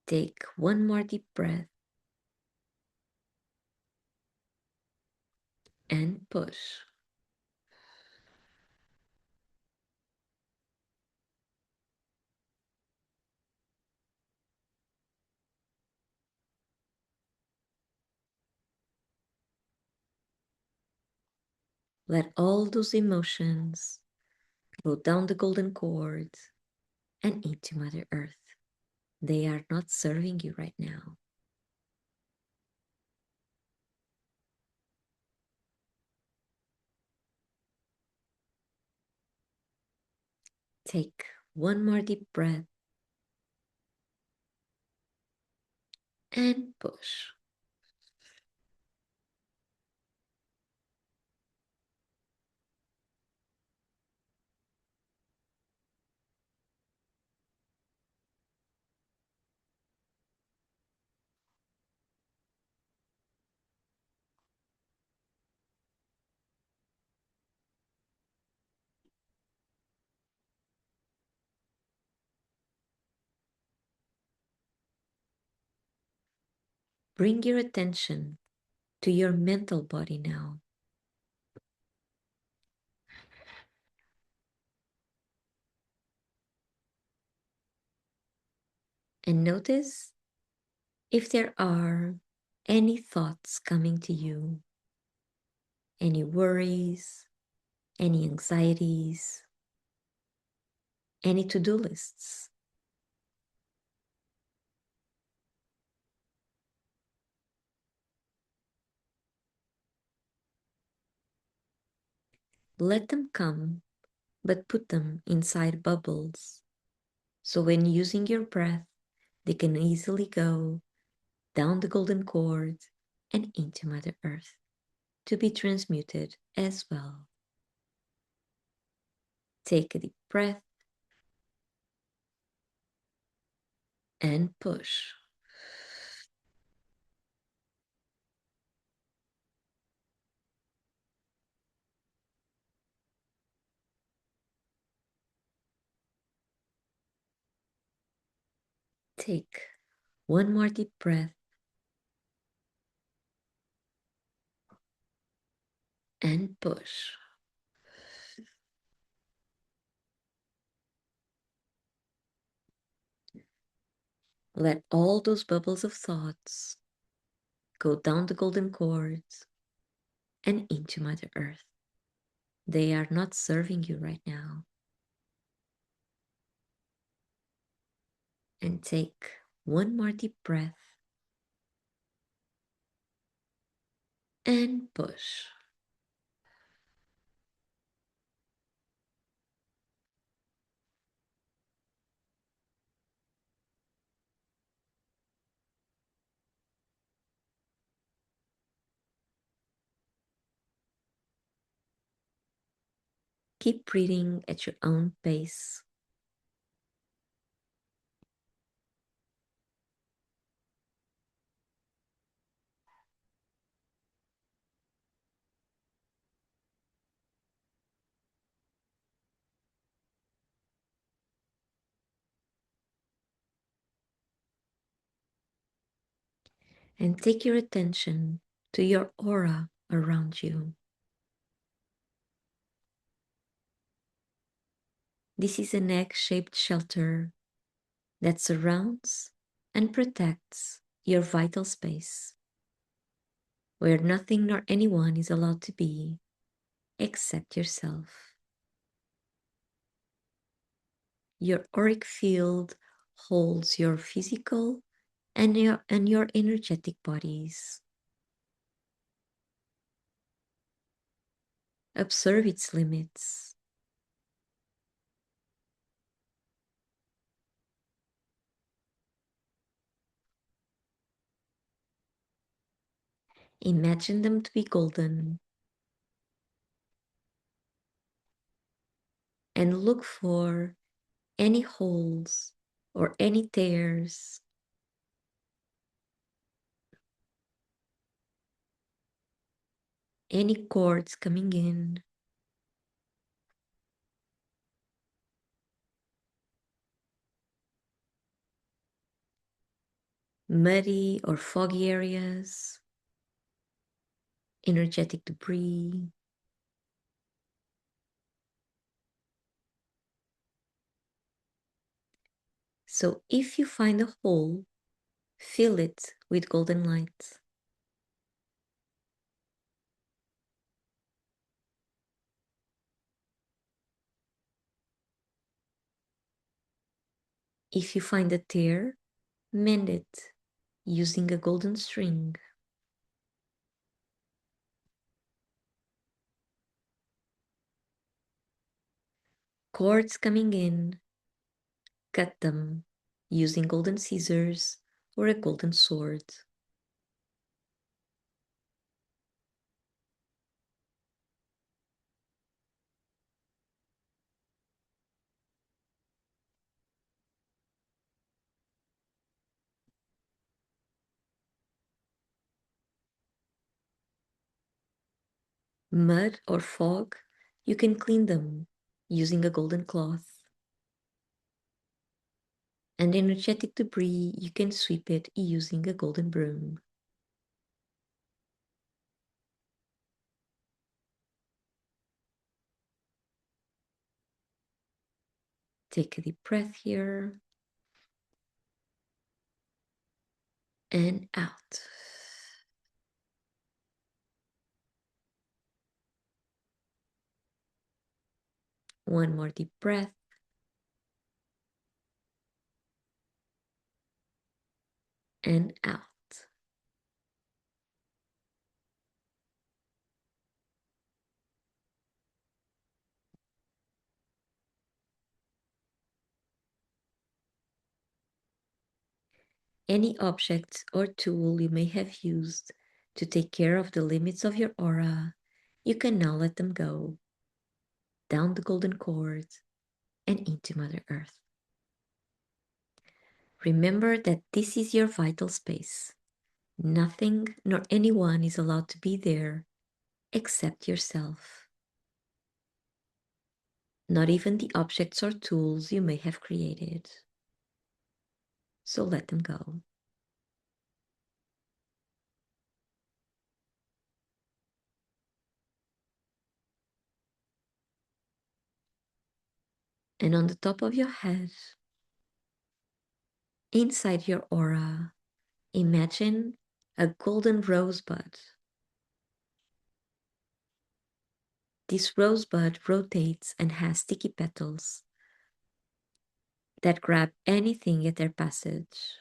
Speaker 1: Take one more deep breath and push. Let all those emotions go down the golden cord and into Mother Earth. They are not serving you right now. Take one more deep breath and push. Bring your attention to your mental body now. And notice if there are any thoughts coming to you, any worries, any anxieties, any to-do lists. Let them come, but put them inside bubbles. So when using your breath, they can easily go down the golden cord and into Mother Earth to be transmuted as well. Take a deep breath and push. Take one more deep breath and push. Let all those bubbles of thoughts go down the golden cords and into Mother Earth. They are not serving you right now. And take one more deep breath and push. Keep breathing at your own pace. And take your attention to your aura around you. This is an egg-shaped shelter that surrounds and protects your vital space, where nothing nor anyone is allowed to be except yourself. Your auric field holds your physical and your energetic bodies. Observe its limits. Imagine them to be golden and look for any holes or any tears, any cords coming in, muddy or foggy areas. energetic debris. So if you find a hole, fill it with golden light. If you find a tear, mend it using a golden string. Cords coming in, cut them using golden scissors or a golden sword. Mud or fog, you can clean them using a golden cloth. And energetic debris, you can sweep it using a golden broom. Take a deep breath here and out. One more deep breath and out. Any object or tool you may have used to take care of the limits of your aura, you can now let them go down the golden cord and into Mother Earth. Remember that this is your vital space. Nothing nor anyone is allowed to be there except yourself. Not even the objects or tools you may have created. So let them go. And on the top of your head, inside your aura, imagine a golden rosebud. This rosebud rotates and has sticky petals that grab anything at their passage.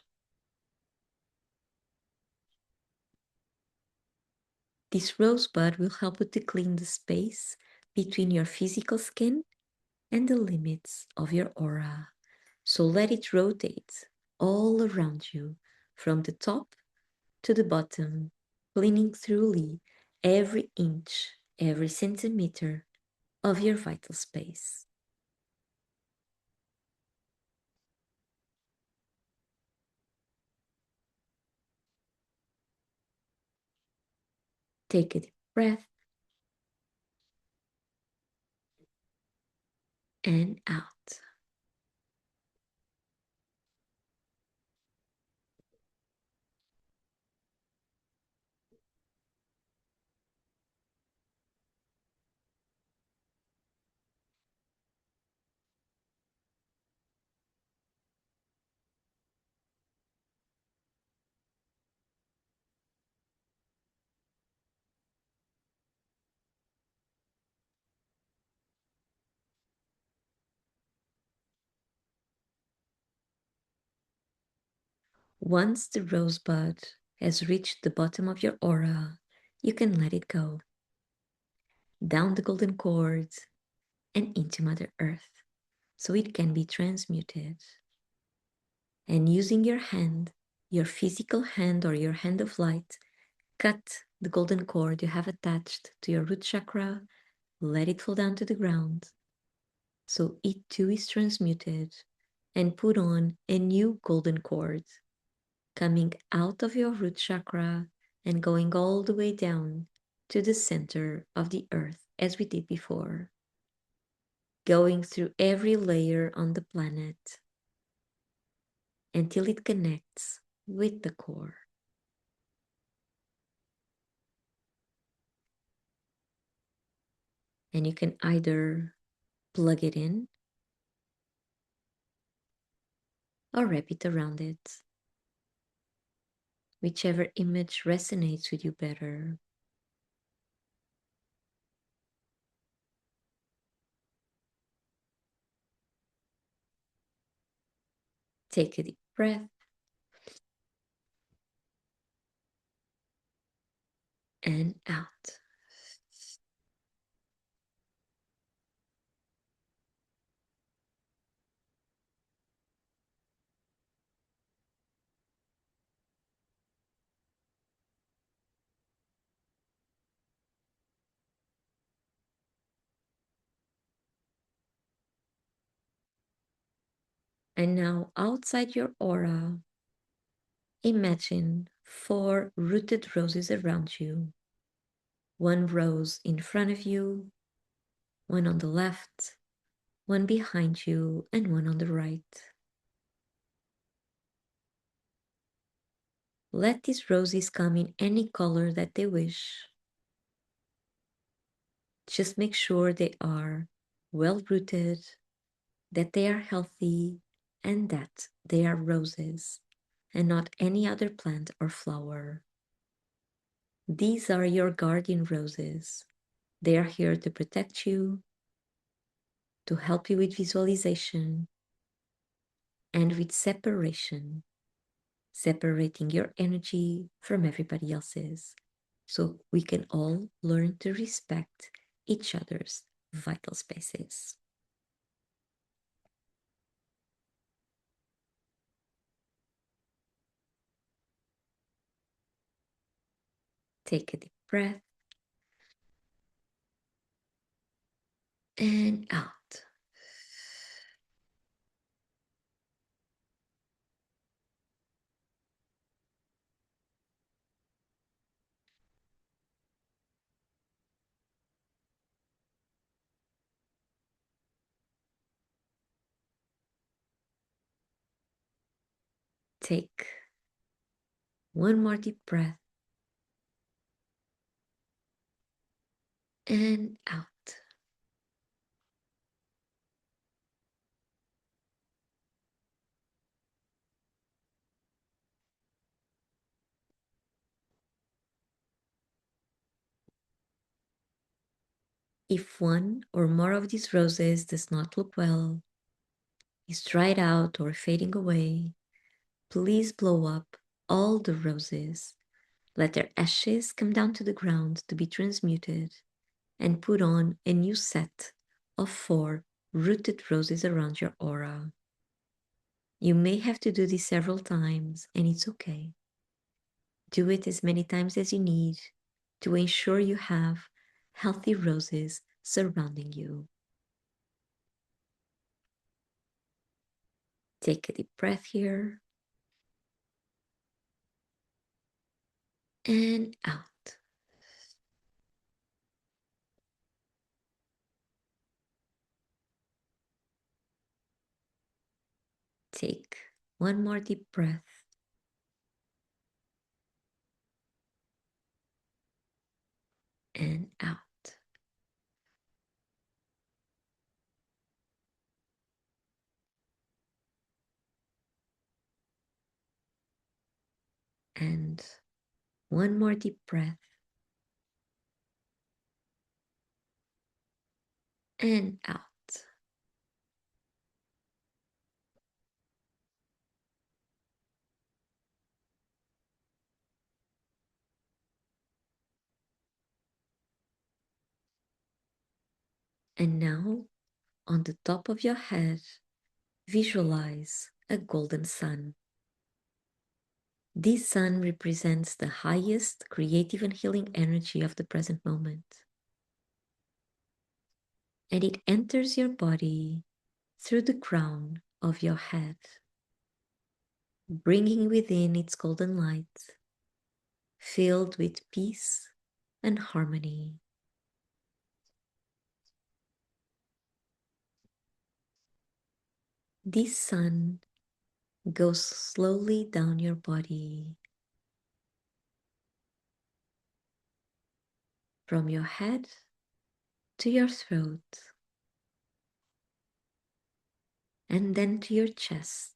Speaker 1: This rosebud will help you to clean the space between your physical skin and the limits of your aura. So let it rotate all around you from the top to the bottom, cleaning thoroughly every inch, every centimeter of your vital space. Take a deep breath and out. Once the rosebud has reached the bottom of your aura, you can let it go. Down the golden cord and into Mother Earth, so it can be transmuted. And using your hand, your physical hand or your hand of light, cut the golden cord you have attached to your root chakra, let it fall down to the ground, so it too is transmuted, and put on a new golden cord coming out of your root chakra and going all the way down to the center of the earth as we did before, going through every layer on the planet until it connects with the core. And you can either plug it in or wrap it around it, whichever image resonates with you better. Take a deep breath and out. And now, outside your aura, imagine 4 rooted roses around you. 1 rose in front of you, 1 on the left, 1 behind you, and 1 on the right. Let these roses come in any color that they wish. Just make sure they are well rooted, that they are healthy, and that they are roses and not any other plant or flower. These are your guardian roses. They are here to protect you, to help you with visualization and with separation, separating your energy from everybody else's, so we can all learn to respect each other's vital spaces. Take a deep breath and out. Take one more deep breath and out. If one or more of these roses does not look well, is dried out or fading away, please blow up all the roses. Let their ashes come down to the ground to be transmuted and put on a new set of 4 rooted roses around your aura. You may have to do this several times, and it's okay. Do it as many times as you need to ensure you have healthy roses surrounding you. Take a deep breath here and out. Take one more deep breath and out. And one more deep breath and out. And now, on the top of your head, visualize a golden sun. This sun represents the highest creative and healing energy of the present moment. And it enters your body through the crown of your head, bringing within its golden light, filled with peace and harmony. This sun goes slowly down your body, from your head to your throat, and then to your chest,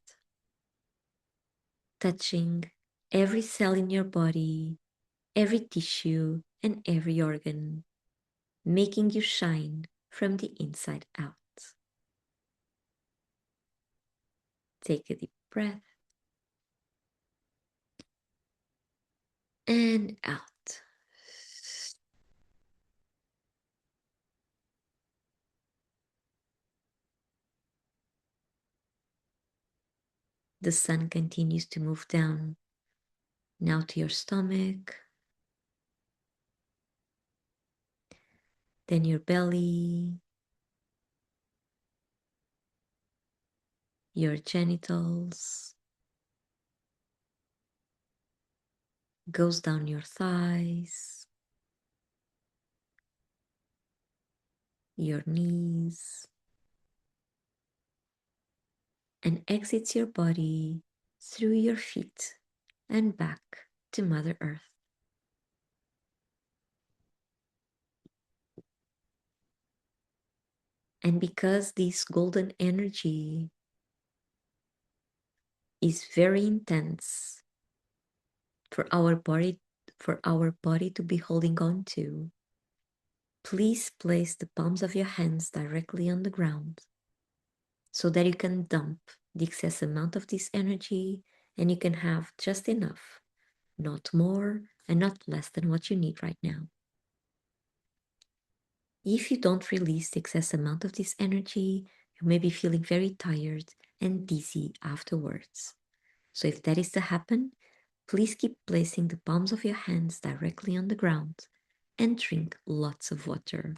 Speaker 1: touching every cell in your body, every tissue, and every organ, making you shine from the inside out. Take a deep breath and out. The sun continues to move down now to your stomach, then your belly, your genitals, goes down your thighs, your knees, and exits your body through your feet and back to Mother Earth. And because this golden energy is very intense for our body to be holding on to, please place the palms of your hands directly on the ground so that you can dump the excess amount of this energy and you can have just enough, not more and not less than what you need right now. If you don't release the excess amount of this energy, you may be feeling very tired and dizzy afterwards. So if that is to happen, please keep placing the palms of your hands directly on the ground and drink lots of water.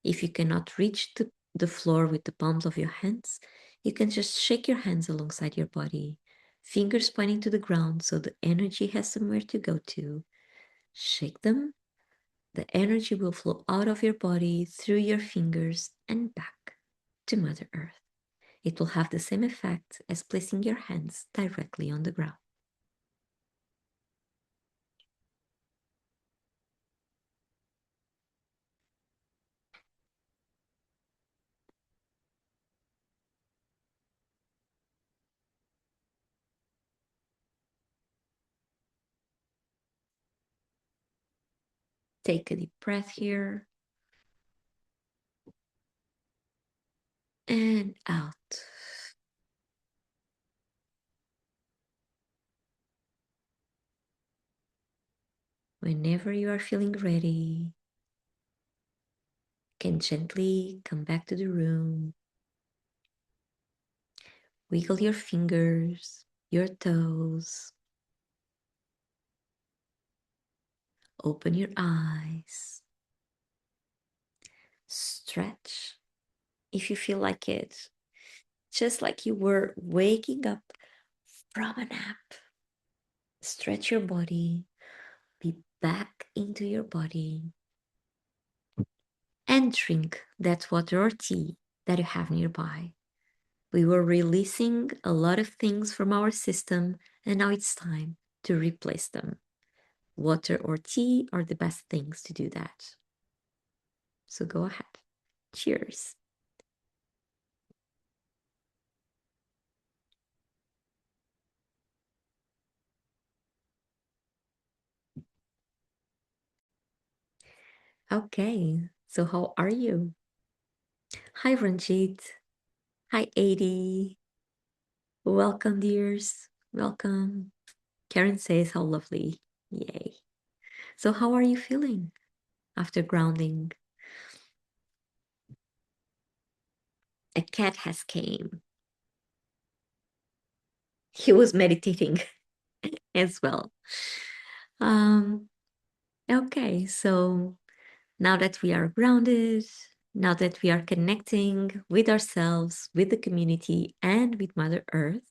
Speaker 1: If you cannot reach the floor with the palms of your hands, you can just shake your hands alongside your body, fingers pointing to the ground so the energy has somewhere to go to. Shake them. The energy will flow out of your body through your fingers and back to Mother Earth. It will have the same effect as placing your hands directly on the ground. Take a deep breath here and out. Whenever you are feeling ready, you can gently come back to the room. Wiggle your fingers, your toes. Open your eyes. Stretch if you feel like it. Just like you were waking up from a nap. Stretch your body. Be back into your body. And drink that water or tea that you have nearby. We were releasing a lot of things from our system, and now it's time to replace them. Water or tea are the best things to do that. So go ahead. Cheers. Okay, so how are you? Hi, Ranjit. Hi, Adi. Welcome, dears. Welcome. Karen says, how lovely. Yay. So how are you feeling after grounding? A cat has came. He was meditating as well. Um, okay, so now that we are grounded, now that we are connecting with ourselves, with the community, and with Mother Earth,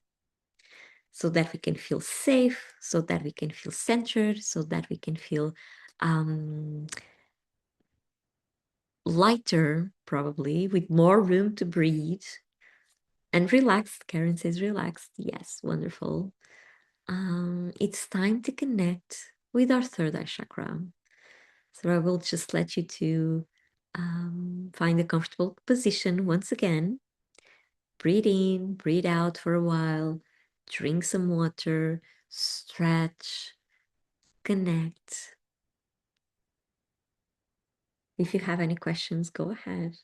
Speaker 1: so that we can feel safe, so that we can feel centered, so that we can feel lighter, probably, with more room to breathe, and relaxed. Karen says relaxed. Yes, wonderful. It's time to connect with our third eye chakra. So I will just let you to Find a comfortable position once again. Breathe in, breathe out for a while. Drink some water, stretch, connect. If you have any questions, go ahead.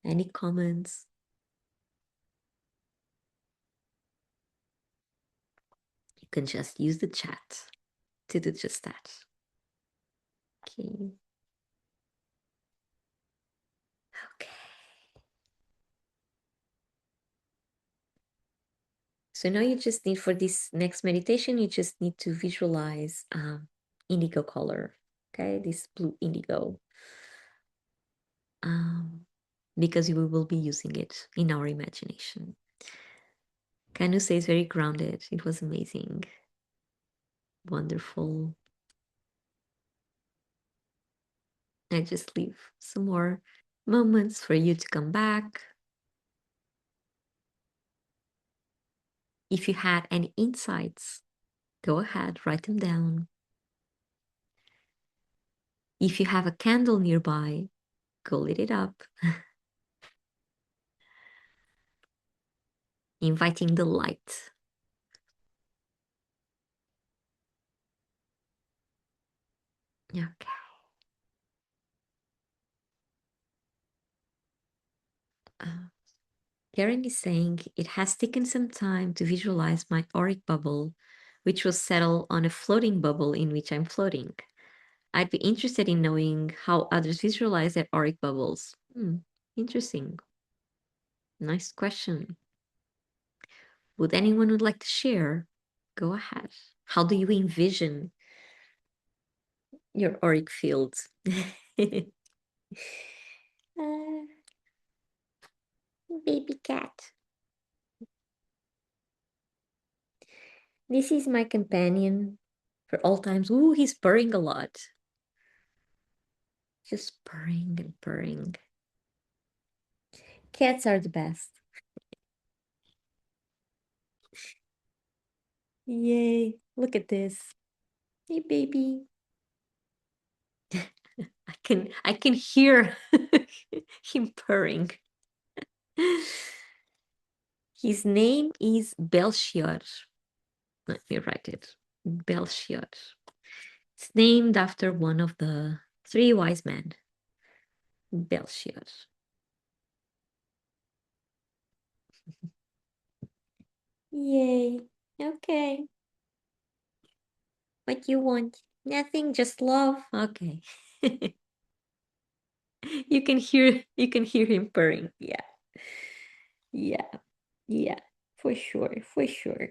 Speaker 1: Any comments? You can just use the chat to do just that. Okay. Okay. So now you just need, for this next meditation, you just need to visualize indigo color. Okay, this blue indigo. Because we will be using it in our imagination. Kanu says very grounded. It was amazing. Wonderful. I just leave some more moments for you to come back. If you had any insights, go ahead, write them down. If you have a candle nearby, go lit it up. Inviting the light. Okay. Karen is saying, it has taken some time to visualize my auric bubble, which will settle on a floating bubble in which I'm floating. I'd be interested in knowing how others visualize their auric bubbles. Interesting. Nice question. Would anyone would like to share? Go ahead. How do you envision your auric field? Baby cat. This is my companion for all times. Ooh, he's purring a lot. Just purring and purring. Cats are the best. Yay. Look at this. Hey, baby. I can hear him purring. His name is Belchior. Let me write it. Belchior. It's named after one of the three wise men. Belchior. Yay. Okay. What you want? Nothing, just love. Okay. you can hear him purring. Yeah. Yeah. Yeah. For sure. For sure.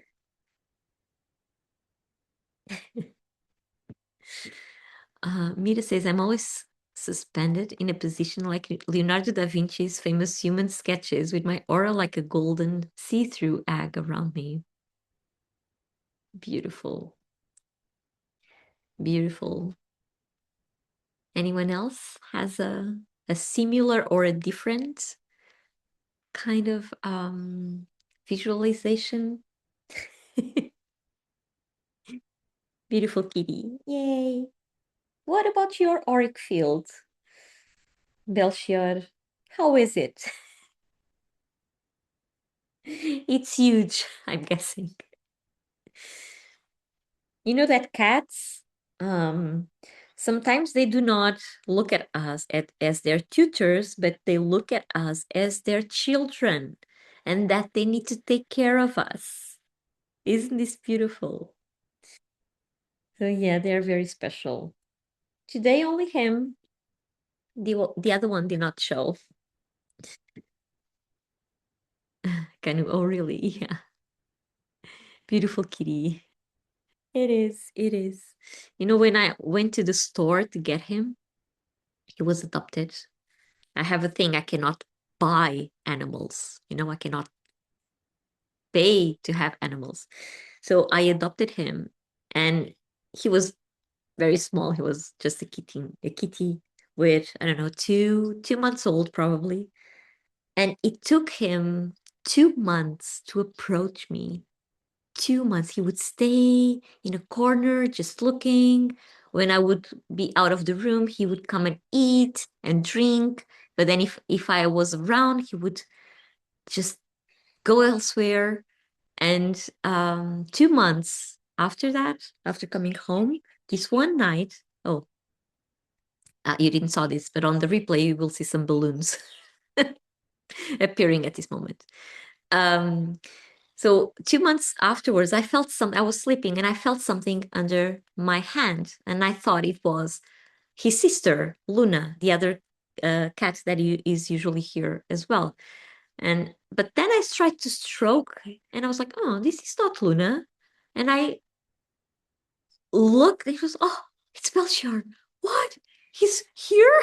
Speaker 1: Mira says, I'm always suspended in a position like Leonardo da Vinci's famous human sketches, with my aura like a golden see-through egg around me. Beautiful. Beautiful. Anyone else has a similar or a different kind of visualization? Beautiful kitty. Yay. What about your auric field, Belchior? How is it? It's huge, I'm guessing. You know that cats, sometimes they do not look at us as their tutors, but they look at us as their children, and that they need to take care of us. Isn't this beautiful? So yeah, they're very special. Today only him. The other one did not show. Can you? Oh really? Yeah. Beautiful kitty. It is. It is. You know, when I went to the store to get him, he was adopted. I have a thing, I cannot buy animals. You know, I cannot pay to have animals. So I adopted him, and he was very small. He was just a kitty with, I don't know, 2 months old probably. And it took him 2 months to approach me. 2 months. He would stay in a corner just looking, When I would be out of the room, he would come and eat and drink. But then if I was around, he would just go elsewhere. And 2 months after that, after coming home, this one night, oh, you didn't saw this, but on the replay, you will see some balloons appearing at this moment. So 2 months afterwards, I was sleeping and I felt something under my hand. And I thought it was his sister, Luna, the other cat that is usually here as well. But then I tried to stroke and I was like, oh, this is not Luna. And I looked, it was, oh, it's Belchior. What? He's here?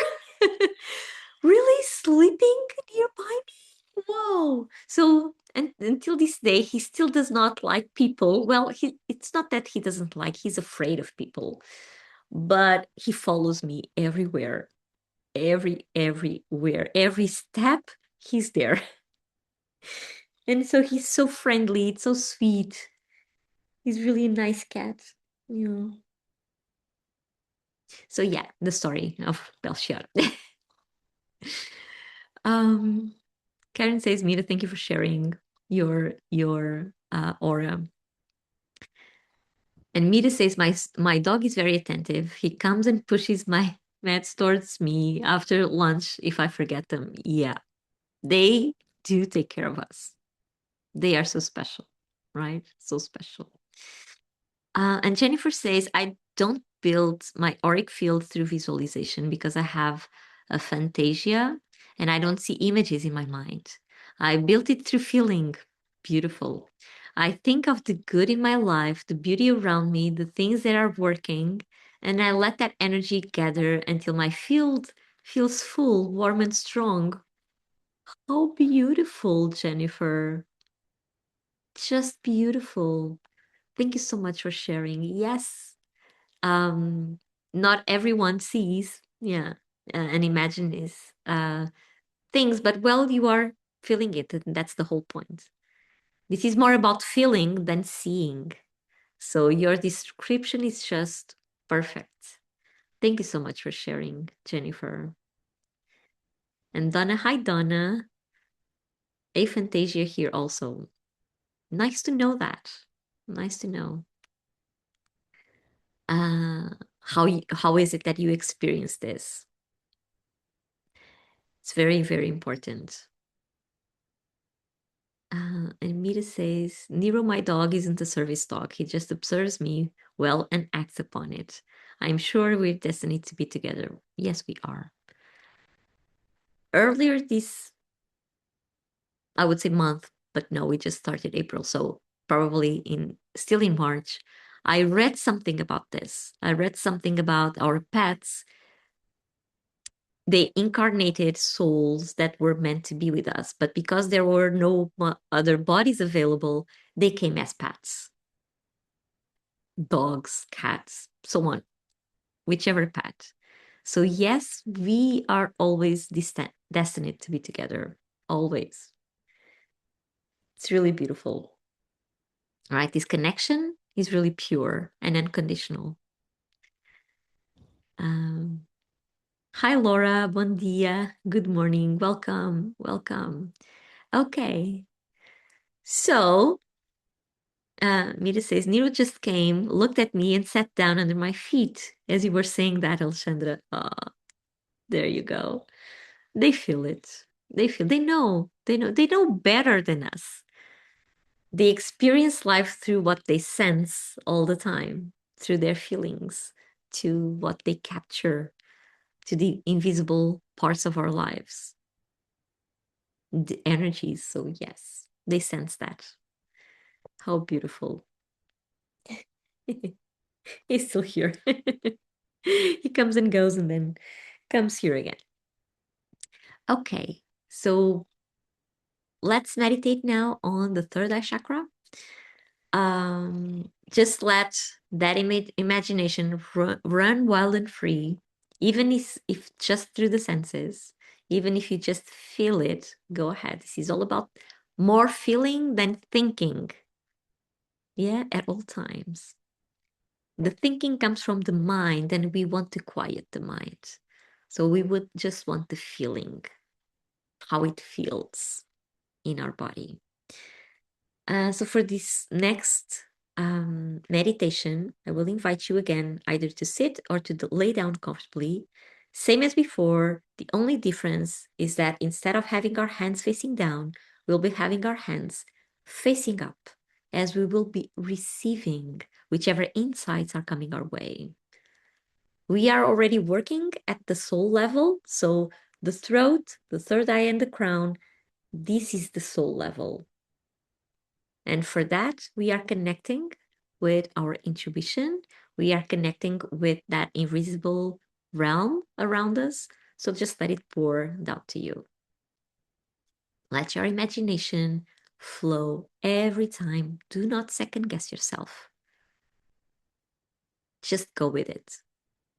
Speaker 1: Really sleeping nearby me? Whoa. So, and until this day, he still does not like people. Well, it's not that he doesn't like, he's afraid of people, but he follows me everywhere, everywhere, every step, he's there. And so he's so friendly, it's so sweet. He's really a nice cat. Yeah. So yeah, the story of Belchior. um, Karen says, Mira, thank you for sharing your aura. And Mira says, my dog is very attentive. He comes and pushes my meds towards me after lunch if I forget them. Yeah, they do take care of us. They are so special, right? So special. And Jennifer says, I don't build my auric field through visualization because I have a fantasia and I don't see images in my mind. I built it through feeling. Beautiful. I think of the good in my life, the beauty around me, the things that are working, and I let that energy gather until my field feels full, warm, and strong. Oh, beautiful, Jennifer. Just beautiful. Thank you so much for sharing. Yes, um not everyone sees, yeah, and imagine these things, but well, you are feeling it, and that's the whole point. This is more about feeling than seeing, so your description is just perfect. Thank you so much for sharing, Jennifer. And Donna, hi Donna. Aphantasia here also. Nice to know that. Nice to know. uh how is it that you experience this? It's very, very important. And Mira says, Nero, my dog, isn't a service dog. He just observes me well and acts upon it. I'm sure we're destined to be together. Yes, we are. Earlier this, I would say month, but no, we just started April. So probably still in March. I read something about this. I read something about our pets. They incarnated souls that were meant to be with us, but because there were no other bodies available, they came as pets. Dogs, cats, so on, whichever pet. So yes, we are always destined to be together. Always. It's really beautiful. Right? This connection is really pure and unconditional. Um, Hi, Laura. Bon dia. Good morning. Welcome. Welcome. Okay. So, Mira says, Nero just came, looked at me, and sat down under my feet as you were saying that, Alexandra. Ah, there you go. They feel it. They know better than us. They experience life through what they sense all the time, through their feelings, to what they capture, to the invisible parts of our lives, the energies. So, yes, they sense that. How beautiful. He's still here. He comes and goes and then comes here again. Okay, so let's meditate now on the third eye chakra. Just let that imagination run wild and free, even if just through the senses, even if you just feel it, go ahead. This is all about more feeling than thinking. Yeah, at all times. The thinking comes from the mind, and we want to quiet the mind. So we would just want the feeling, how it feels in our body. So for this next meditation, I will invite you again either to sit or to lay down comfortably. Same as before, the only difference is that instead of having our hands facing down, we'll be having our hands facing up as we will be receiving whichever insights are coming our way. We are already working at the soul level, so the throat, the third eye, and the crown, this is the soul level. And for that, we are connecting with our intuition. We are connecting with that invisible realm around us. So just let it pour down to you. Let your imagination flow every time. Do not second guess yourself. Just go with it.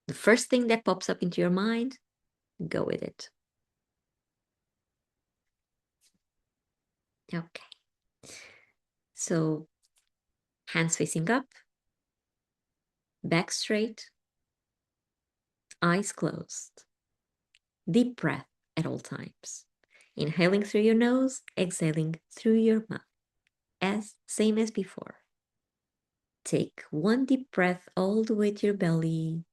Speaker 1: The first thing that pops up into your mind, go with it. Okay. So hands facing up, back straight, eyes closed. Deep breath at all times. Inhaling through your nose, exhaling through your mouth. Same as before. Take one deep breath all the way to your belly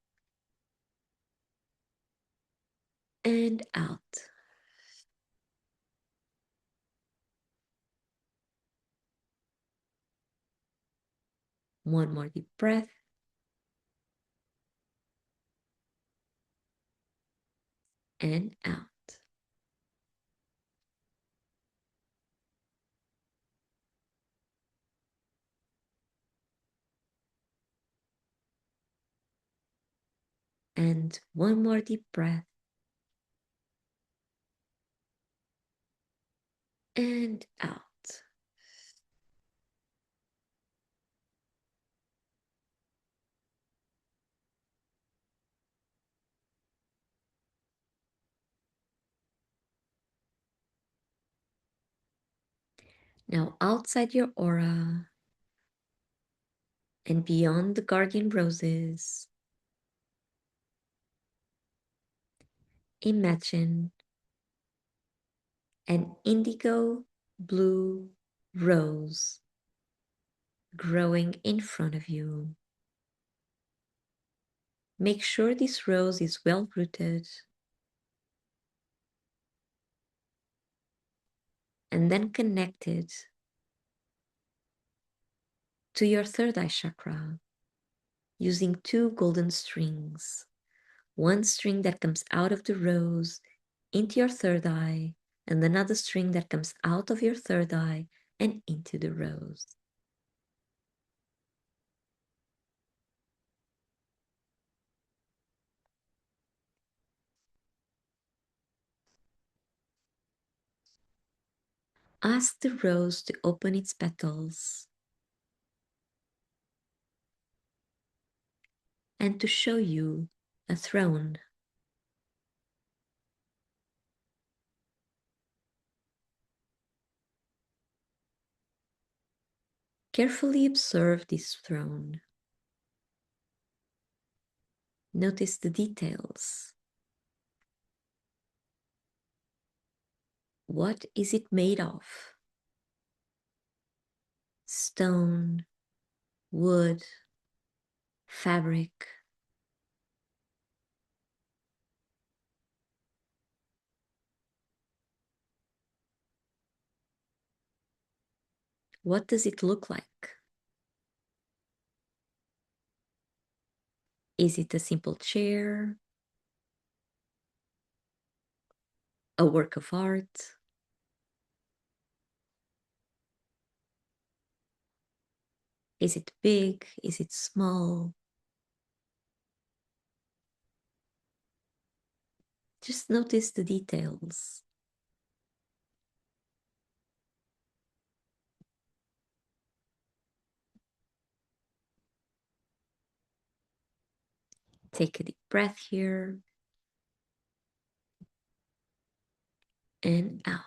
Speaker 1: and out. One more deep breath. And out. And one more deep breath. And out. Now outside your aura and beyond the guardian roses, imagine an indigo blue rose growing in front of you. Make sure this rose is well rooted and then connected to your third eye chakra using two golden strings. One string that comes out of the rose into your third eye, and another string that comes out of your third eye and into the rose. Ask the rose to open its petals and to show you a throne. Carefully observe this throne. Notice the details. What is it made of? Stone, wood, fabric. What does it look like? Is it a simple chair? A work of art? Is it big? Is it small? Just notice the details. Take a deep breath here and out.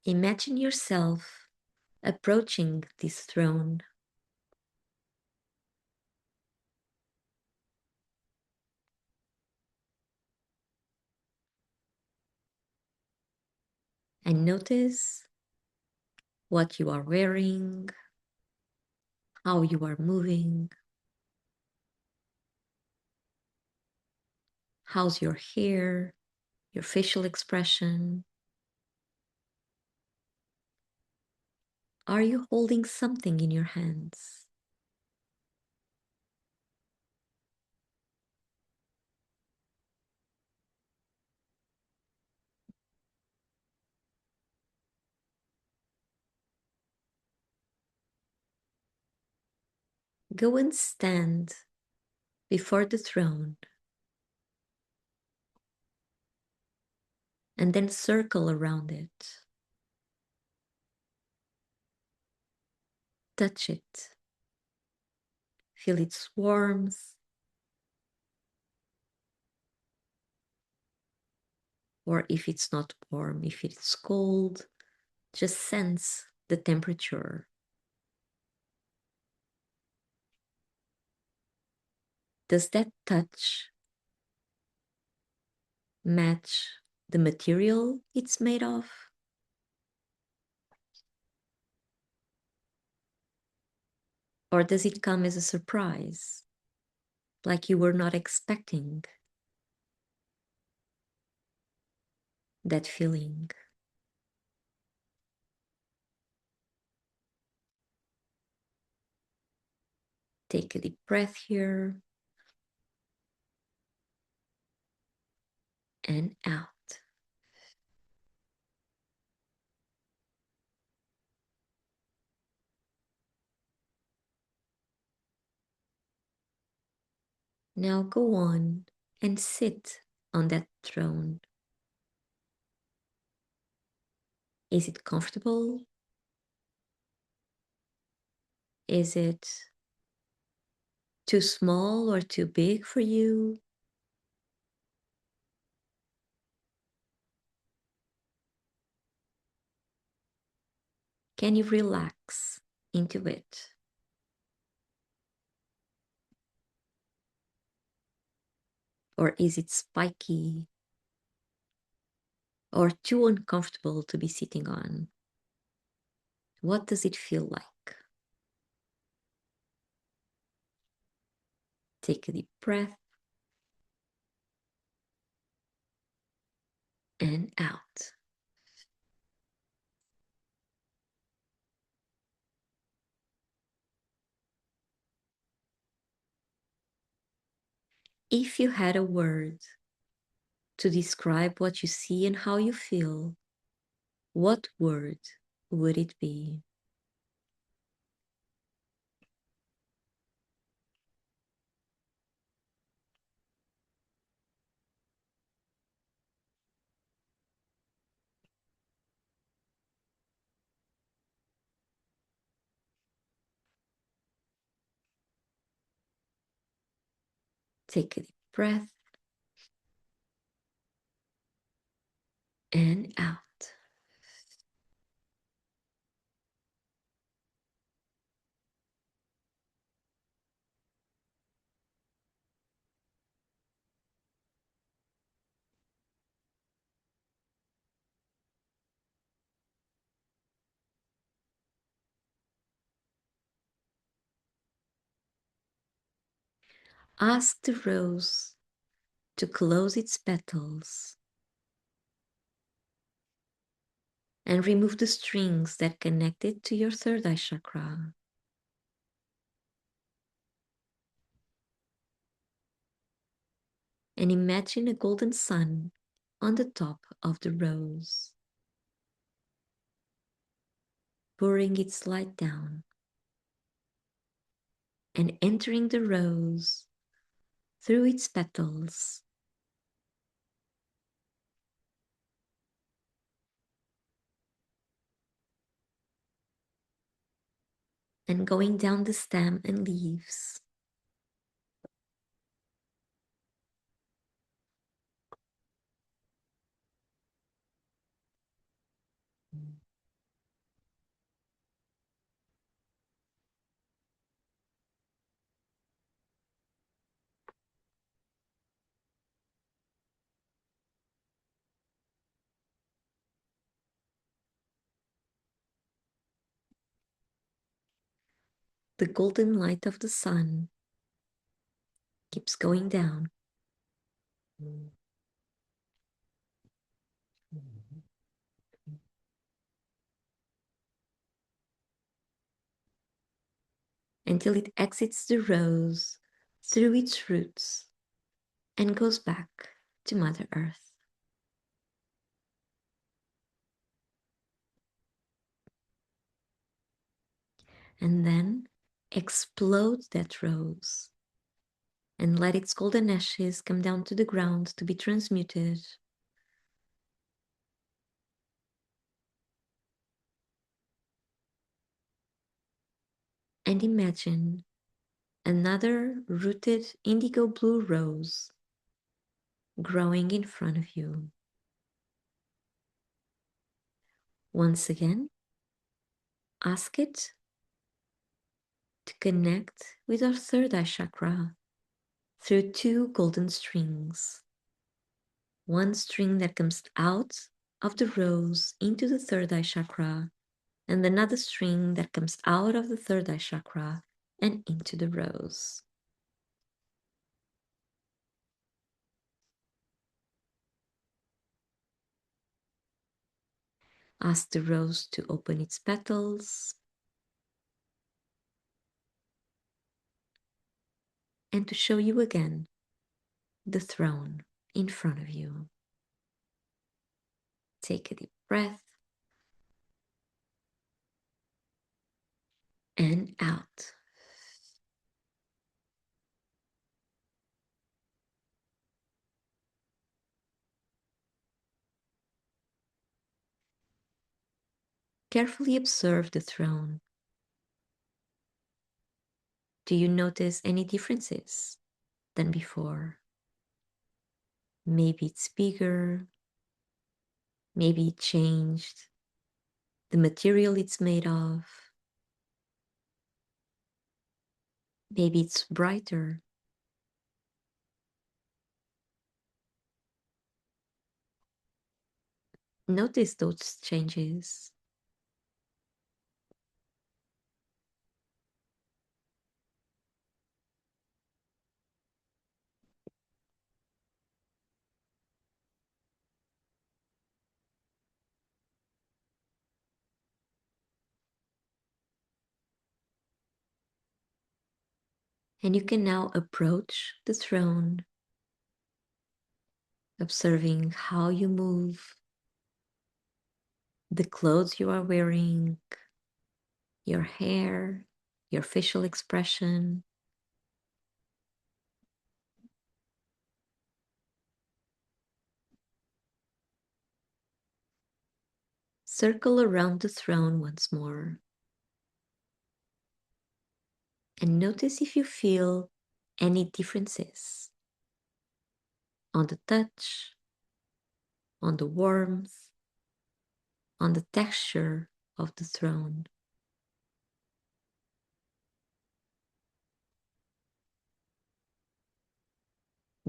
Speaker 1: Imagine yourself approaching this throne. And notice what you are wearing, how you are moving, how's your hair, your facial expression. Are you holding something in your hands? Go and stand before the throne and then circle around it. Touch it. Feel its warmth, or if it's not warm, if it's cold, just sense the temperature. Does that touch match the material it's made of? Or does it come as a surprise, like you were not expecting that feeling? Take a deep breath here and out. Now go on and sit on that throne. Is it comfortable? Is it too small or too big for you? Can you relax into it? Or is it spiky or too uncomfortable to be sitting on? What does it feel like? Take a deep breath and out. If you had a word to describe what you see and how you feel, what word would it be? Take a deep breath and out. Ask the rose to close its petals and remove the strings that connect it to your third eye chakra. And imagine a golden sun on the top of the rose, pouring its light down and entering the rose through its petals and going down the stem and leaves. the golden light of the sun keeps going down. Until it exits the rose through its roots and goes back to Mother Earth. And then explode that rose and let its golden ashes come down to the ground to be transmuted. And imagine another rooted indigo blue rose growing in front of you. Once again, ask it to connect with our third eye chakra through two golden strings. One string that comes out of the rose into the third eye chakra, and another string that comes out of the third eye chakra and into the rose. Ask the rose to open its petals and to show you again the throne in front of you. Take a deep breath and out. Carefully observe the throne. Do you notice any differences than before? Maybe it's bigger, maybe it changed, the material it's made of, maybe it's brighter. Notice those changes. And you can now approach the throne, observing how you move, the clothes you are wearing, your hair, your facial expression. Circle around the throne once more and notice if you feel any differences on the touch, on the warmth, on the texture of the throne.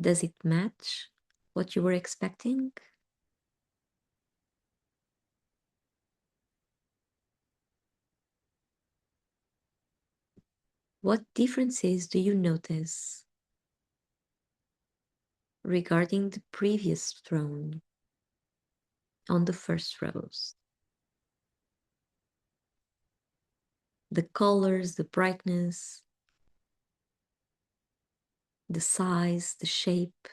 Speaker 1: Does it match what you were expecting? What differences do you notice regarding the previous throne on the first rows? The colors, the brightness, the size, the shape.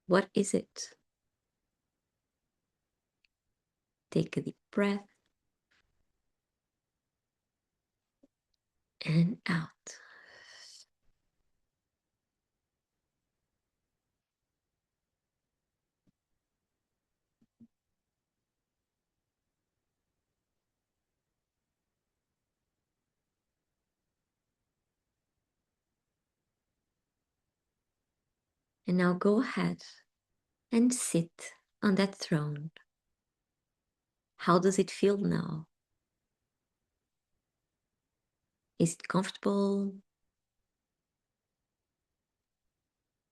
Speaker 1: What is it? Take a deep breath and out. And now go ahead and sit on that throne. How does it feel now? Is it comfortable?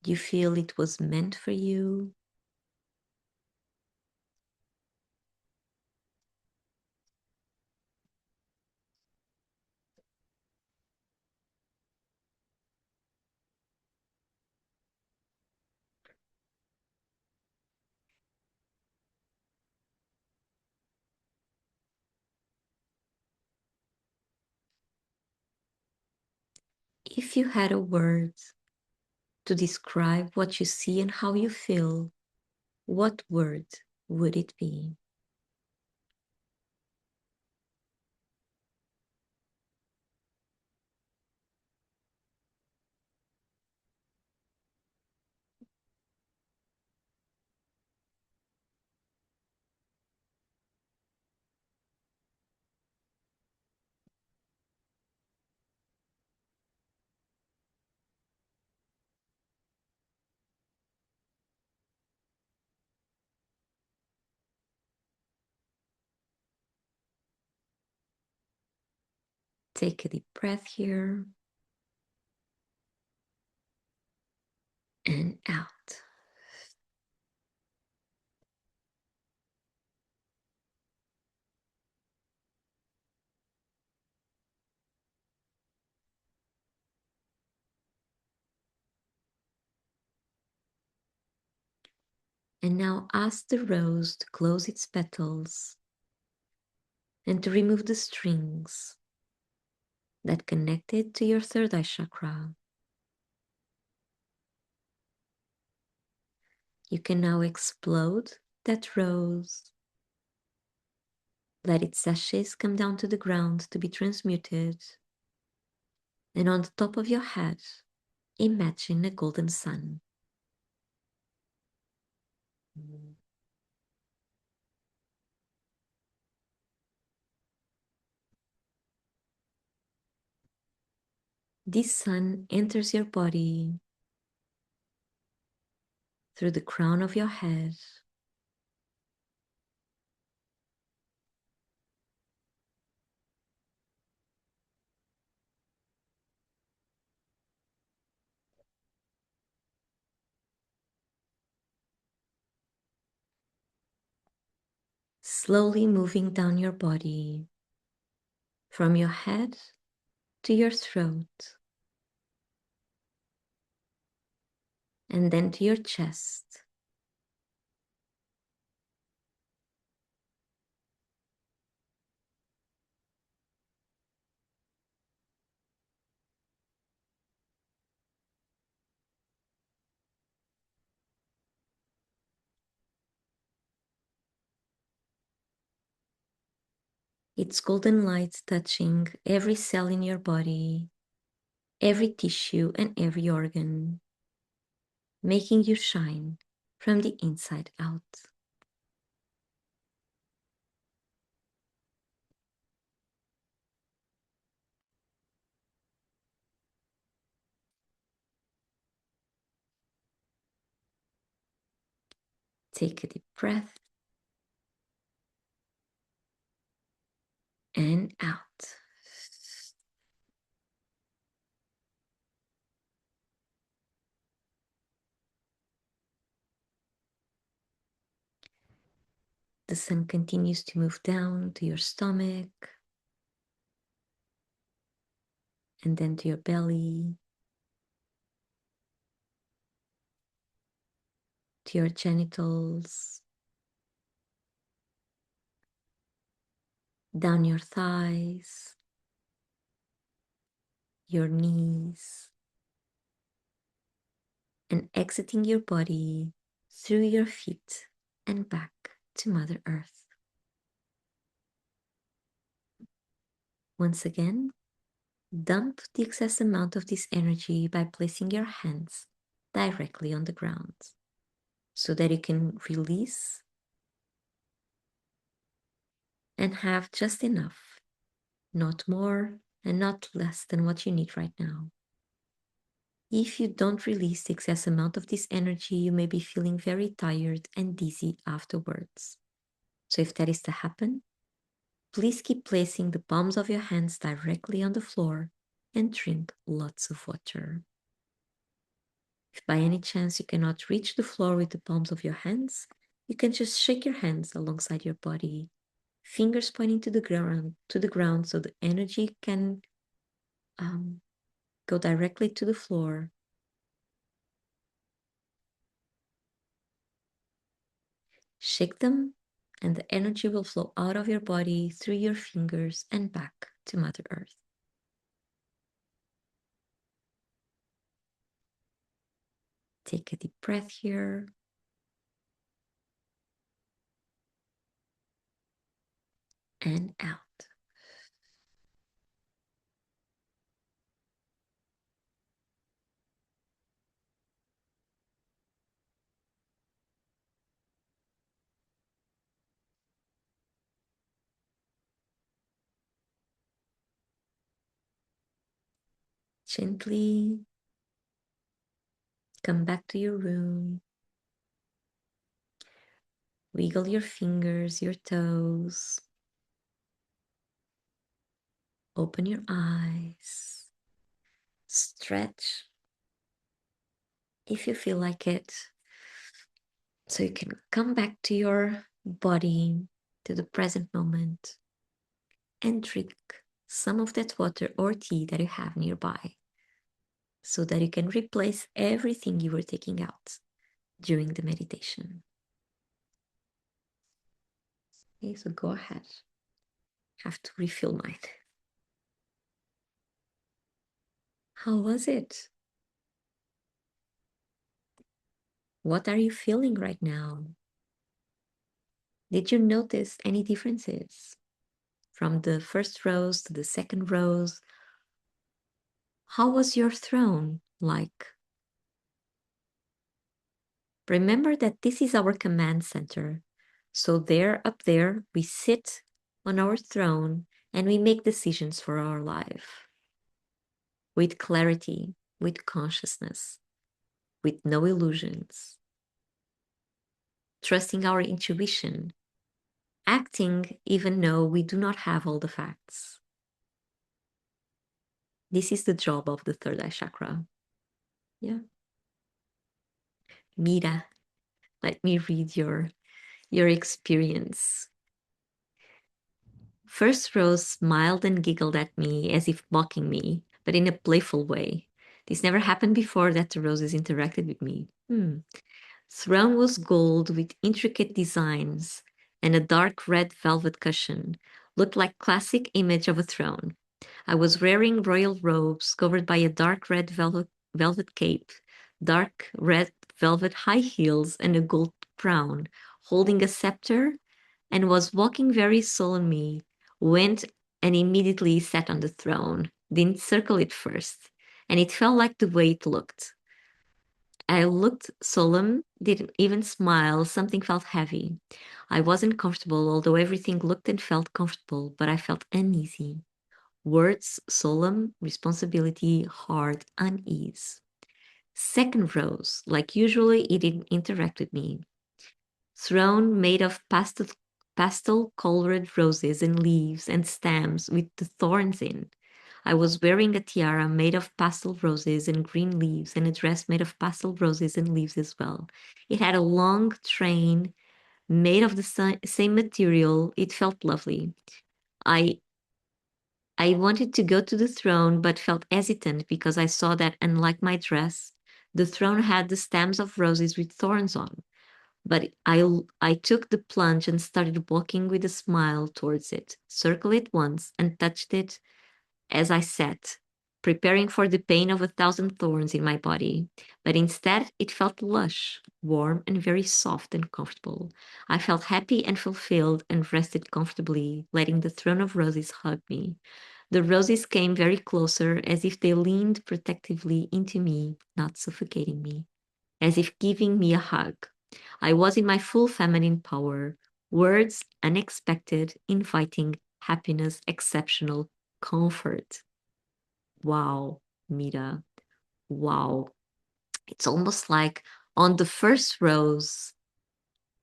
Speaker 1: Do you feel it was meant for you? If you had a word to describe what you see and how you feel, what word would it be? Take a deep breath here and out. And now ask the rose to close its petals and to remove the strings that connect it to your third eye chakra. You can now explode that rose. Let its ashes come down to the ground to be transmuted. And on the top of your head, imagine a golden sun. This sun enters your body through the crown of your head, slowly moving down your body from your head to your throat, and then to your chest. Its golden light touching every cell in your body, every tissue and every organ, making you shine from the inside out. Take a deep breath and out. The sun continues to move down to your stomach and then to your belly, to your genitals, down your thighs, your knees, and exiting your body through your feet and back to Mother Earth. Once again, dump the excess amount of this energy by placing your hands directly on the ground so that you can release and have just enough, not more and not less than what you need right now. If you don't release the excess amount of this energy, you may be feeling very tired and dizzy afterwards. So if that is to happen, please keep placing the palms of your hands directly on the floor and drink lots of water. If by any chance you cannot reach the floor with the palms of your hands, you can just shake your hands alongside your body, fingers pointing to the ground so the energy can go directly to the floor. Shake them, and the energy will flow out of your body through your fingers and back to Mother Earth. Take a deep breath here. And out. Gently come back to your room. Wiggle your fingers, your toes. Open your eyes. Stretch if you feel like it. So you can come back to your body, to the present moment, and drink some of that water or tea that you have nearby so that you can replace everything you were taking out during the meditation. Okay, so go ahead. Have to refill mine. How was it? What are you feeling right now? Did you notice any differences from the first rose to the second rose? How was your throne like? Remember that this is our command center. So there, up there, we sit on our throne and we make decisions for our life with clarity, with consciousness, with no illusions, trusting our intuition, acting even though we do not have all the facts. This is the job of the third eye chakra. Yeah. Mira, let me read your experience. First Rose smiled and giggled at me as if mocking me, but in a playful way. This never happened before that the roses interacted with me. Throne was gold with intricate designs and a dark red velvet cushion. Looked like classic image of a throne. I was wearing royal robes covered by a dark red velvet cape, dark red velvet high heels, and a gold crown, holding a scepter, and was walking very solemnly. Went and immediately sat on the throne. Didn't circle it first, and it felt like the way it looked. I looked solemn, didn't even smile, something felt heavy. I wasn't comfortable, although everything looked and felt comfortable, but I felt uneasy. Words, solemn, responsibility, hard, unease. Second rose, like usually, it didn't interact with me. Throne made of pastel colored roses and leaves and stems with the thorns in. I was wearing a tiara made of pastel roses and green leaves and a dress made of pastel roses and leaves as well. It had a long train made of the same material. It felt lovely. I I wanted to go to the throne, but felt hesitant because I saw that, unlike my dress, the throne had the stems of roses with thorns on. But I took the plunge and started walking with a smile towards it, circled it once, and touched it as I sat, preparing for the pain of 1,000 thorns in my body. But instead, it felt lush, warm, and very soft and comfortable. I felt happy and fulfilled and rested comfortably, letting the throne of roses hug me. The roses came very closer, as if they leaned protectively into me, not suffocating me, as if giving me a hug. I was in my full feminine power. Words unexpected, inviting, happiness, exceptional, comfort. Wow, Mira. Wow. It's almost like on the first rose,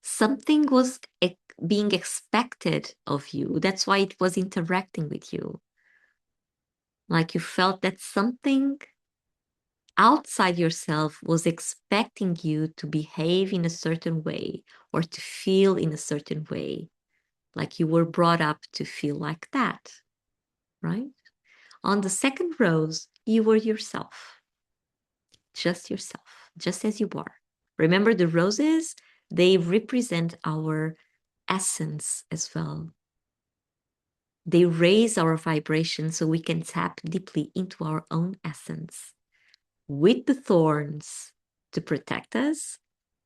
Speaker 1: something was being expected of you. That's why it was interacting with you. Like you felt that something outside yourself was expecting you to behave in a certain way or to feel in a certain way. Like you were brought up to feel like that, right? On the second rose, you were yourself, just as you are. Remember, the roses, they represent our essence as well. They raise our vibration so we can tap deeply into our own essence. With the thorns, to protect us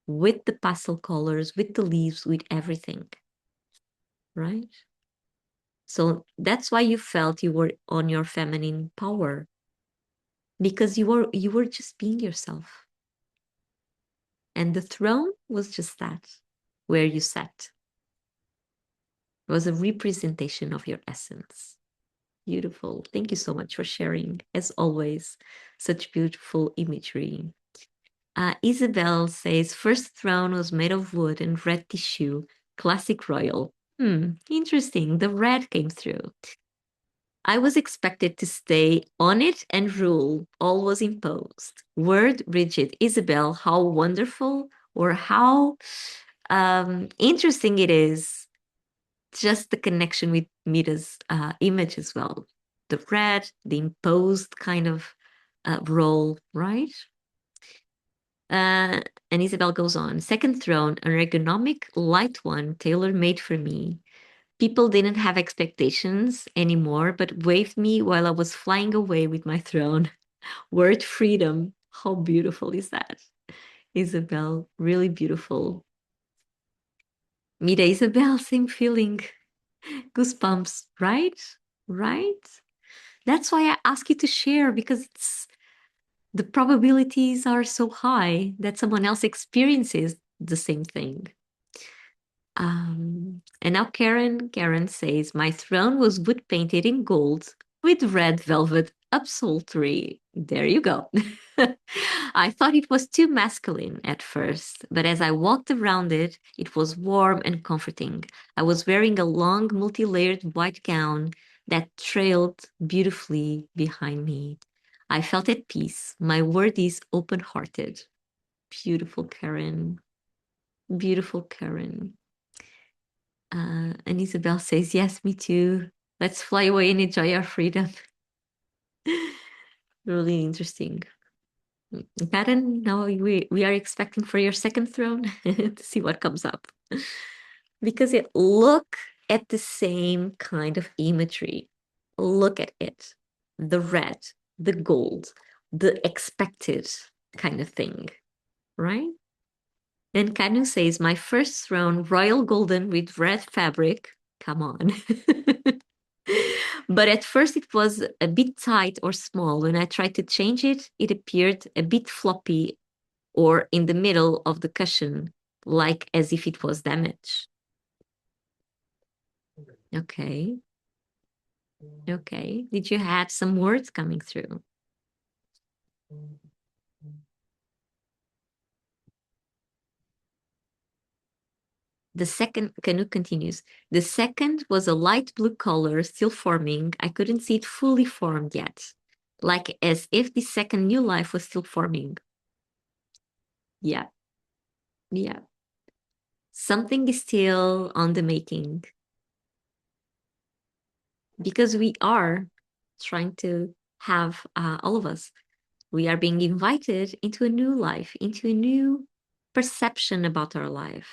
Speaker 1: with the pastel colors, with the leaves, with everything, right? So that's why you felt you were on your feminine power, because you were just being yourself. And the throne was just that, where you sat. It was a representation of your essence. Beautiful. Thank you so much for sharing, as always, such beautiful imagery. Isabel says, first throne was made of wood and red tissue, classic royal. Interesting. The red came through. I was expected to stay on it and rule. All was imposed. Word rigid. Isabel, how wonderful or how interesting it is. Just the connection with Mita's image as well. The red, the imposed kind of role, right? And Isabel goes on. Second throne, an ergonomic, light one, tailor made for me. People didn't have expectations anymore, but waved me while I was flying away with my throne. Word freedom. How beautiful is that? Isabel, really beautiful. Mira, Isabel, same feeling. Goosebumps, right? Right? That's why I ask you to share, because the probabilities are so high that someone else experiences the same thing. And now Karen says, my throne was wood painted in gold with red velvet upholstery. There you go. I thought it was too masculine at first, but as I walked around it, it was warm and comforting. I was wearing a long, multi-layered white gown that trailed beautifully behind me. I felt at peace. My word is open-hearted. Beautiful, Karen. Beautiful, Karen. And Isabel says, yes, me too. Let's fly away and enjoy our freedom. Really interesting. Karen, now we are expecting for your second throne to see what comes up. Because it look at the same kind of imagery. Look at it. The red, the gold, the expected kind of thing, right? And Kanu says, my first throne, royal golden with red fabric. Come on. But at first it was a bit tight or small. When I tried to change it, it appeared a bit floppy or in the middle of the cushion, like as if it was damaged. Okay. Okay. Did you have some words coming through? The second, Canoe continues, the second was a light blue color still forming. I couldn't see it fully formed yet, like as if the second new life was still forming. Yeah, yeah. Something is still on the making because we are trying to have, all of us, we are being invited into a new life, into a new perception about our life.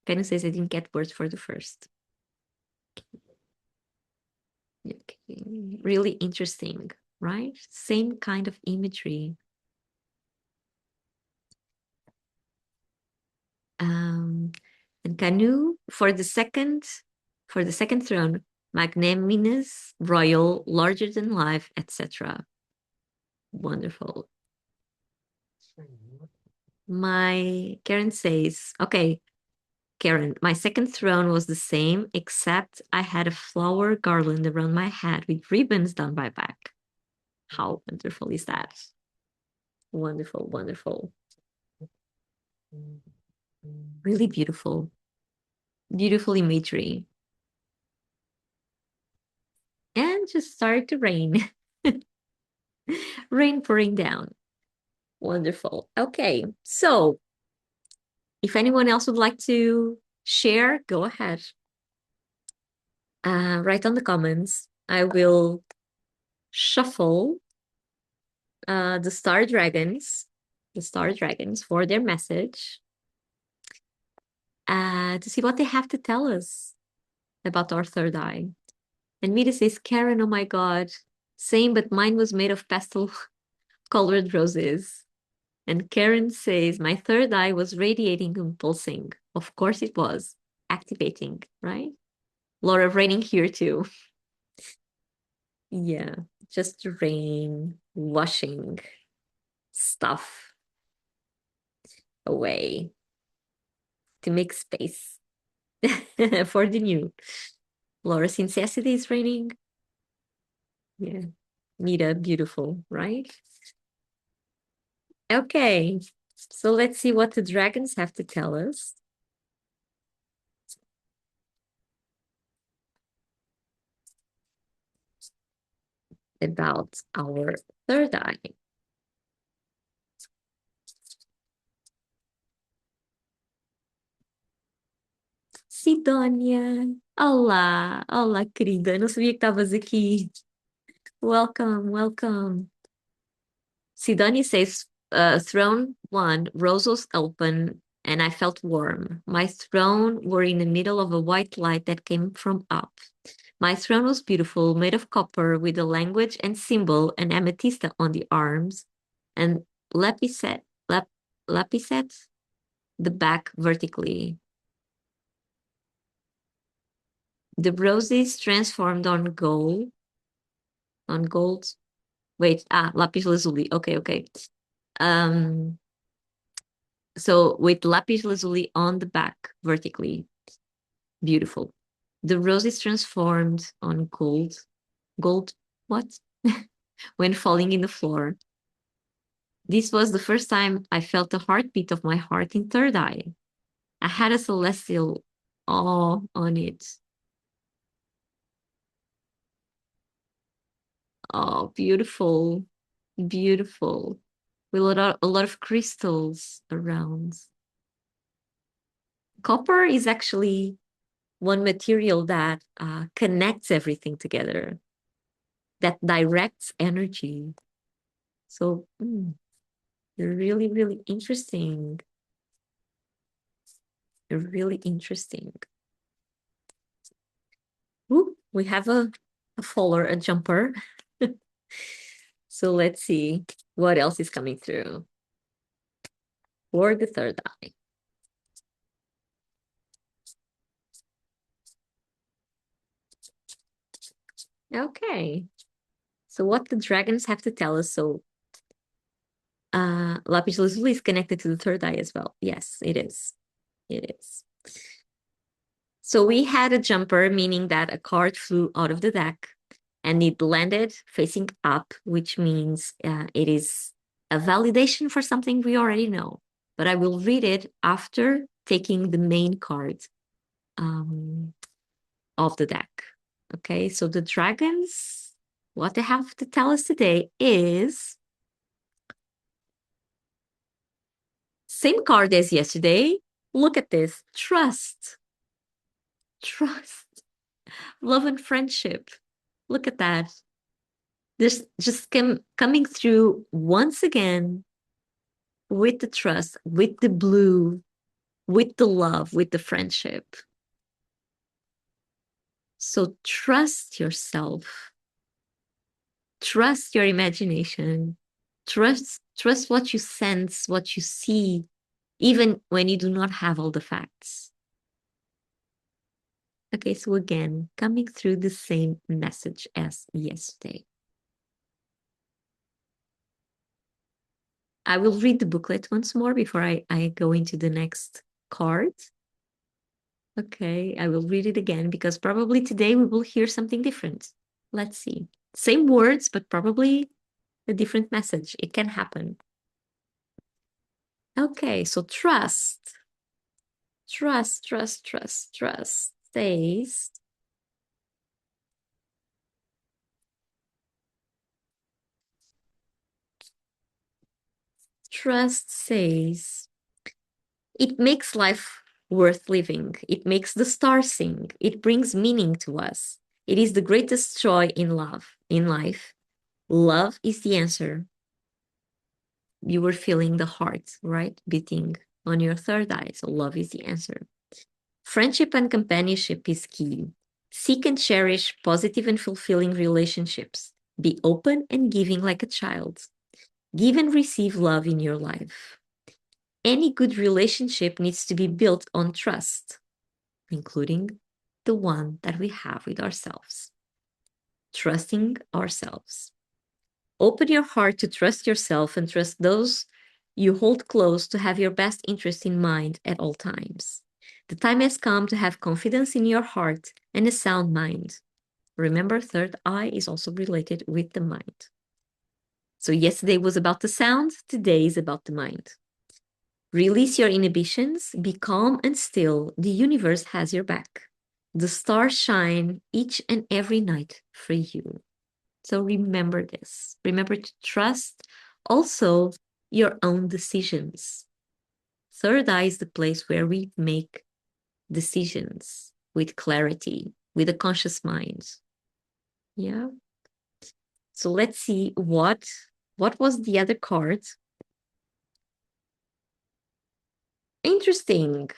Speaker 1: Canoe says I didn't get words for the first. Okay. Really interesting, right? Same kind of imagery. And Canu for the second throne, magnanimous, royal, larger than life, etc. Wonderful. My Karen says, okay, Karen, my second throne was the same, except I had a flower garland around my head with ribbons down my back. How wonderful is that? Wonderful, wonderful. Really beautiful. Beautiful imagery. And just started to rain. Rain pouring down. Wonderful. Okay, so if anyone else would like to share, go ahead. Write on the comments. I will shuffle the star dragons, for their message, to see what they have to tell us about our third eye. And Mita says, Karen, oh my God, same, but mine was made of pastel colored roses. And Karen says, my third eye was radiating and pulsing. Of course it was. Activating, right? Laura, raining here too. Yeah, just rain, washing stuff away to make space for the new. Laura, since yesterday is raining. Yeah, Nita, beautiful, right? Okay, so let's see what the dragons have to tell us about our third eye. Sidônia, olá, olá, querida. Eu não sabia que estavas aqui. Welcome, welcome. Sidonia says, throne one, rose was open and I felt warm. My throne were in the middle of a white light that came from up. My throne was beautiful, made of copper, with a language and symbol and amethyst on the arms, and lapiset, lapiset, the back vertically. The roses transformed on gold. Wait, lapis lazuli. Okay, okay. Um, so with lapis lazuli on the back vertically, beautiful. The roses transformed on gold. Gold, what? When falling in the floor. This was the first time I felt the heartbeat of my heart in third eye. I had a celestial awe on it. Oh, beautiful, beautiful. With a lot of crystals around. Copper is actually one material that connects everything together, that directs energy. So, really, really interesting. Really interesting. Ooh, we have a faller, a jumper. So let's see what else is coming through for the third eye. Okay. So what the dragons have to tell us. So lapis lazuli is connected to the third eye as well. Yes, it is. It is. So we had a jumper, meaning that a card flew out of the deck and it landed facing up, which means it is a validation for something we already know. But I will read it after taking the main card of the deck. Okay, so the dragons, what they have to tell us today is same card as yesterday. Look at this. Trust. Trust. Love and friendship. Look at that. This just coming through once again with the trust, with the blue, with the love, with the friendship. So trust yourself. Trust your imagination. Trust what you sense, what you see, even when you do not have all the facts. Okay, so again, coming through the same message as yesterday. I will read the booklet once more before I go into the next card. Okay, I will read it again because probably today we will hear something different. Let's see. Same words, but probably a different message. It can happen. Okay, so trust. Trust says trust says it makes life worth living. It makes the stars sing. It brings meaning to us. It is the greatest joy in life. Love is the answer. You were feeling the heart, right? Beating on your third eye. So love is the answer. Friendship and companionship is key. Seek and cherish positive and fulfilling relationships. Be open and giving like a child. Give and receive love in your life. Any good relationship needs to be built on trust, including the one that we have with ourselves. Trusting ourselves. Open your heart to trust yourself and trust those you hold close to have your best interest in mind at all times. The time has come to have confidence in your heart and a sound mind. Remember, third eye is also related with the mind. So yesterday was about the sound, today is about the mind. Release your inhibitions, be calm and still. The universe has your back. The stars shine each and every night for you. So remember this. Remember to trust also your own decisions. Third eye is the place where we make decisions with clarity, with a conscious mind. Yeah. So let's see what was the other card. Interesting.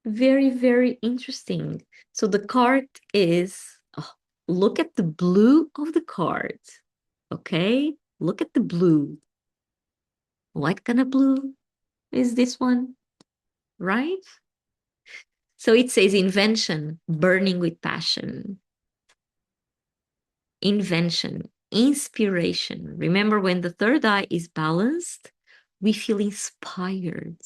Speaker 1: Very, very interesting. So the card is, oh, look at the blue of the card. Okay? Look at the blue. What kind of blue is this one? Right? So it says invention, burning with passion. Invention, inspiration. Remember, when the third eye is balanced, we feel inspired.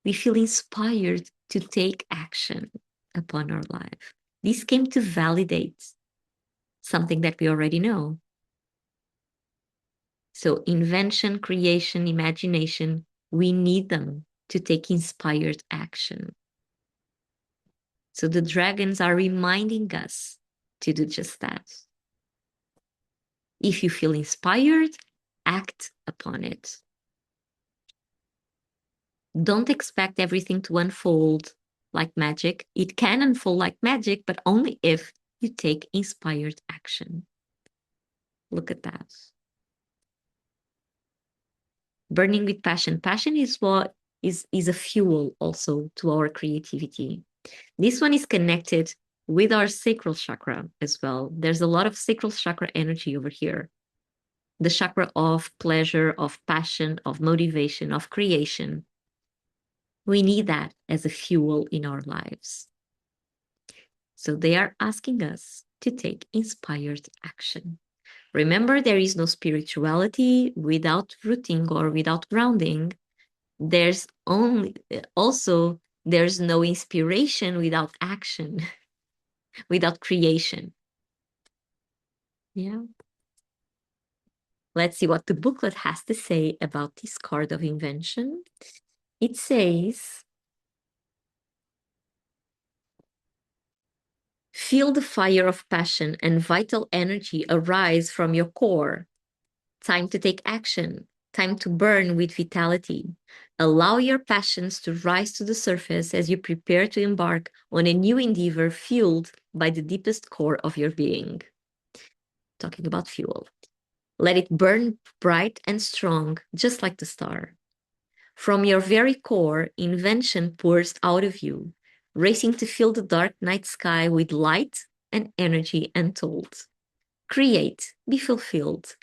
Speaker 1: We feel inspired to take action upon our life. This came to validate something that we already know. So, invention, creation, imagination, we need them to take inspired action. So, the dragons are reminding us to do just that. If you feel inspired, act upon it. Don't expect everything to unfold like magic. It can unfold like magic, but only if you take inspired action. Look at that. Burning with passion. Passion is what is a fuel also to our creativity. This one is connected with our sacral chakra as well. There's a lot of sacral chakra energy over here. The chakra of pleasure, of passion, of motivation, of creation. We need that as a fuel in our lives. So they are asking us to take inspired action. Remember, there is no spirituality without rooting or without grounding. There's there's no inspiration without action, without creation. Yeah. Let's see what the booklet has to say about this card of invention. It says, feel the fire of passion and vital energy arise from your core. Time to take action. Time to burn with vitality. Allow your passions to rise to the surface as you prepare to embark on a new endeavor fueled by the deepest core of your being. Talking about fuel. Let it burn bright and strong, just like the star. From your very core, invention pours out of you, racing to fill the dark night sky with light and energy untold. Create, be fulfilled,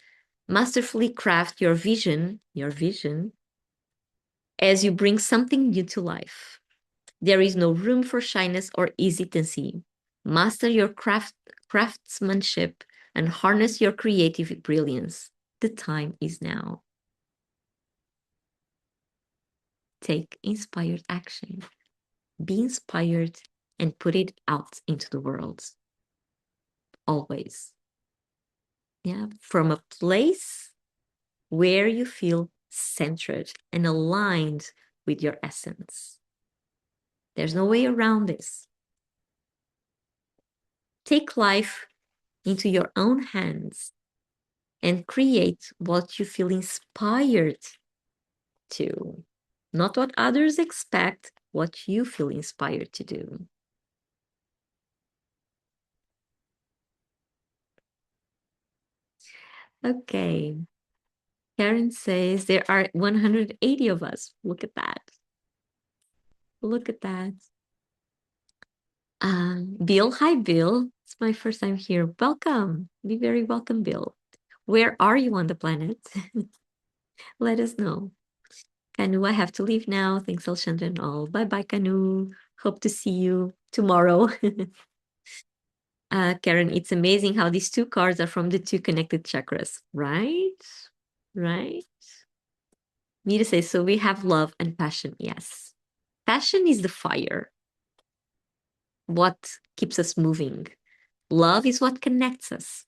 Speaker 1: masterfully craft your vision, as you bring something new to life. There is no room for shyness or hesitancy. Master your craftsmanship and harness your creative brilliance. The time is now. Take inspired action. Be inspired and put it out into the world. Always. Yeah, from a place where you feel centered and aligned with your essence. There's no way around this. Take life into your own hands and create what you feel inspired to. Not what others expect, what you feel inspired to do. Okay. Karen says there are 180 of us. Look at that. Look at that. Bill, hi, Bill. It's my first time here. Welcome. Be very welcome, Bill. Where are you on the planet? Let us know. Kanu, I have to leave now. Thanks, Alchandra and all. Bye-bye, Kanu. Hope to see you tomorrow. Karen, it's amazing how these two cards are from the two connected chakras, right? Right? Mira says, so we have love and passion. Yes. Passion is the fire, what keeps us moving. Love is what connects us.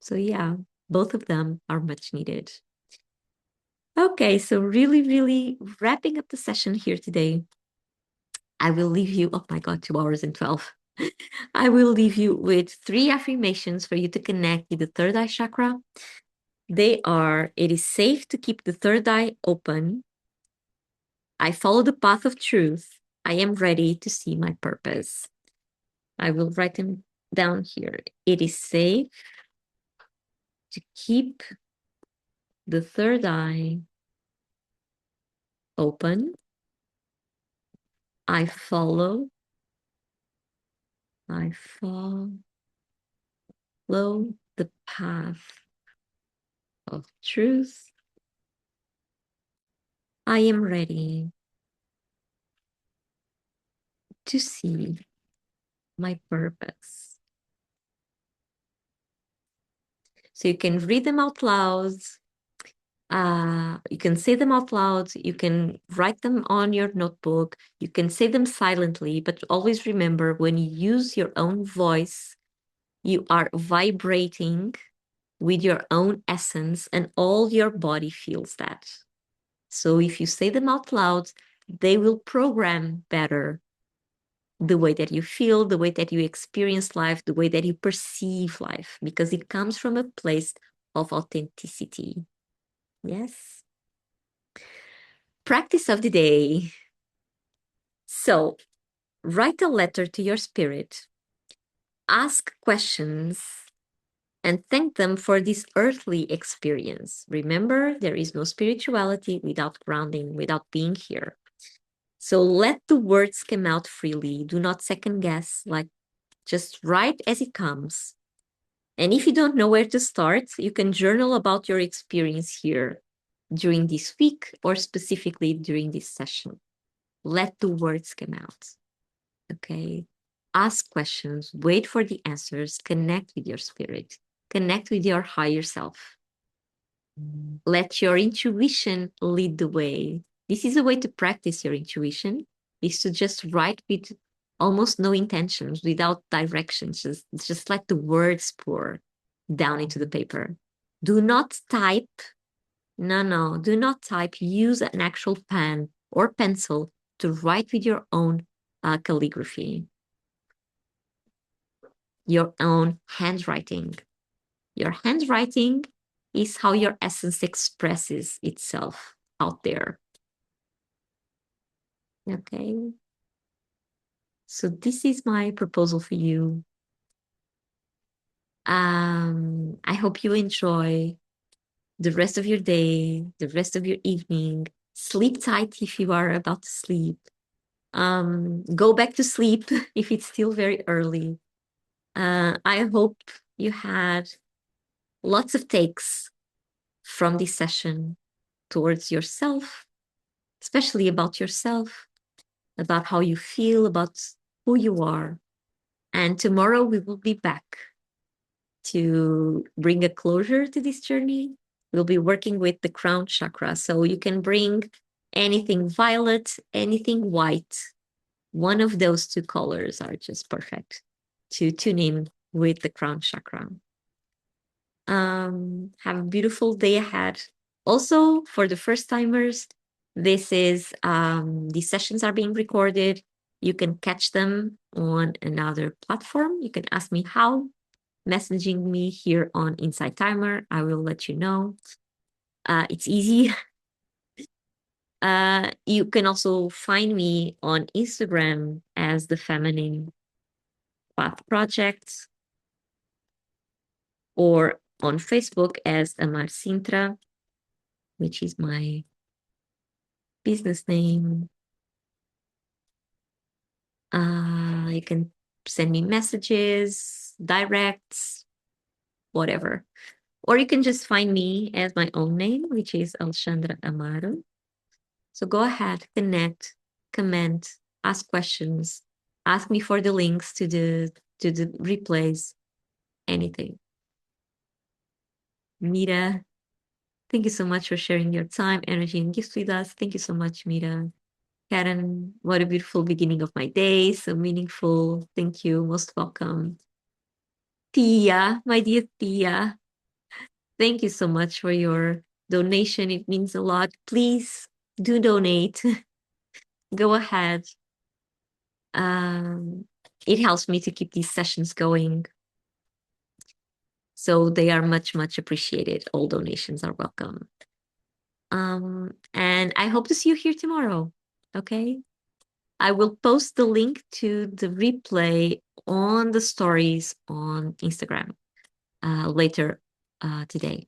Speaker 1: So yeah, both of them are much needed. Okay, so really wrapping up the session here today. I will leave you, oh my God, 2 hours and 12. I will leave you with 3 affirmations for you to connect with the third eye chakra. They are, it is safe to keep the third eye open. I follow the path of truth. I am ready to see my purpose. I will write them down here. It is safe to keep the third eye open. I follow the path of truth. I am ready to see my purpose. So you can read them out loud. You can say them out loud. You can write them on your notebook. You can say them silently, but always remember when you use your own voice, you are vibrating with your own essence, and all your body feels that. So if you say them out loud, they will program better the way that you feel, the way that you experience life, the way that you perceive life, because it comes from a place of authenticity. Yes. Practice of the day. So write a letter to your spirit, ask questions, and thank them for this earthly experience. Remember, there is no spirituality without grounding, without being here. So let the words come out freely. Do not second guess, like just write as it comes. And if you don't know where to start, you can journal about your experience here during this week or specifically during this session. Let the words come out. Okay. Ask questions, wait for the answers, connect with your spirit, connect with your higher self. Let your intuition lead the way. This is a way to practice your intuition, is to just write with almost no intentions, without directions. Just let the words pour down into the paper. Do not type. No, do not type. Use an actual pen or pencil to write with your own calligraphy, your own handwriting. Your handwriting is how your essence expresses itself out there. Okay. So this is my proposal for you. I hope you enjoy the rest of your day, the rest of your evening. Sleep tight if you are about to sleep. Go back to sleep if it's still very early. I hope you had lots of takes from this session towards yourself, especially about yourself, about how you feel, about who you are. And tomorrow we will be back to bring a closure to this journey. We'll be working with the crown chakra. So you can bring anything violet, anything white. One of those two colors are just perfect to tune in with the crown chakra. Have a beautiful day ahead. Also, for the first timers, these sessions are being recorded. You can catch them on another platform. You can ask me how, messaging me here on Inside Timer. I will let you know. It's easy. You can also find me on Instagram as the Feminine Path Project, or on Facebook as Amar Sintra, which is my business name. You can send me messages, directs. whatever. Or you can just find me as my own name, which is Alexandra Amaro. So go ahead, connect, comment, ask questions, ask me for the links to the replays, anything. Mira, thank you so much for sharing your time, energy, and gifts with us. Thank you so much, Mira. Karen, what a beautiful beginning of my day. So meaningful. Thank you. Most welcome. Tia, my dear Tia, thank you so much for your donation. It means a lot. Please do donate. Go ahead. Um, it helps me to keep these sessions going. So they are much, much appreciated. All donations are welcome. And I hope to see you here tomorrow. Okay. I will post the link to the replay on the stories on Instagram later today.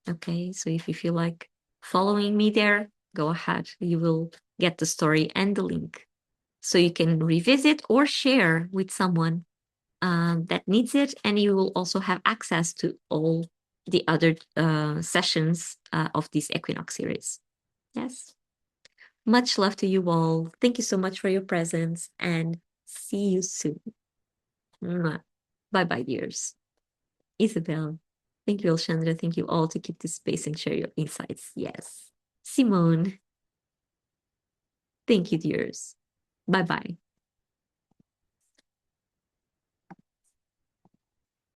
Speaker 1: Okay. So if you feel like following me there, go ahead. You will get the story and the link. So you can revisit or share with someone that needs it. And you will also have access to all the other sessions of this Equinox series. Yes. Much love to you all. Thank you so much for your presence and see you soon. Bye bye, dears. Isabel. Thank you, Alchandra. Thank you all to keep this space and share your insights. Yes. Simone. Thank you, dears. Bye bye.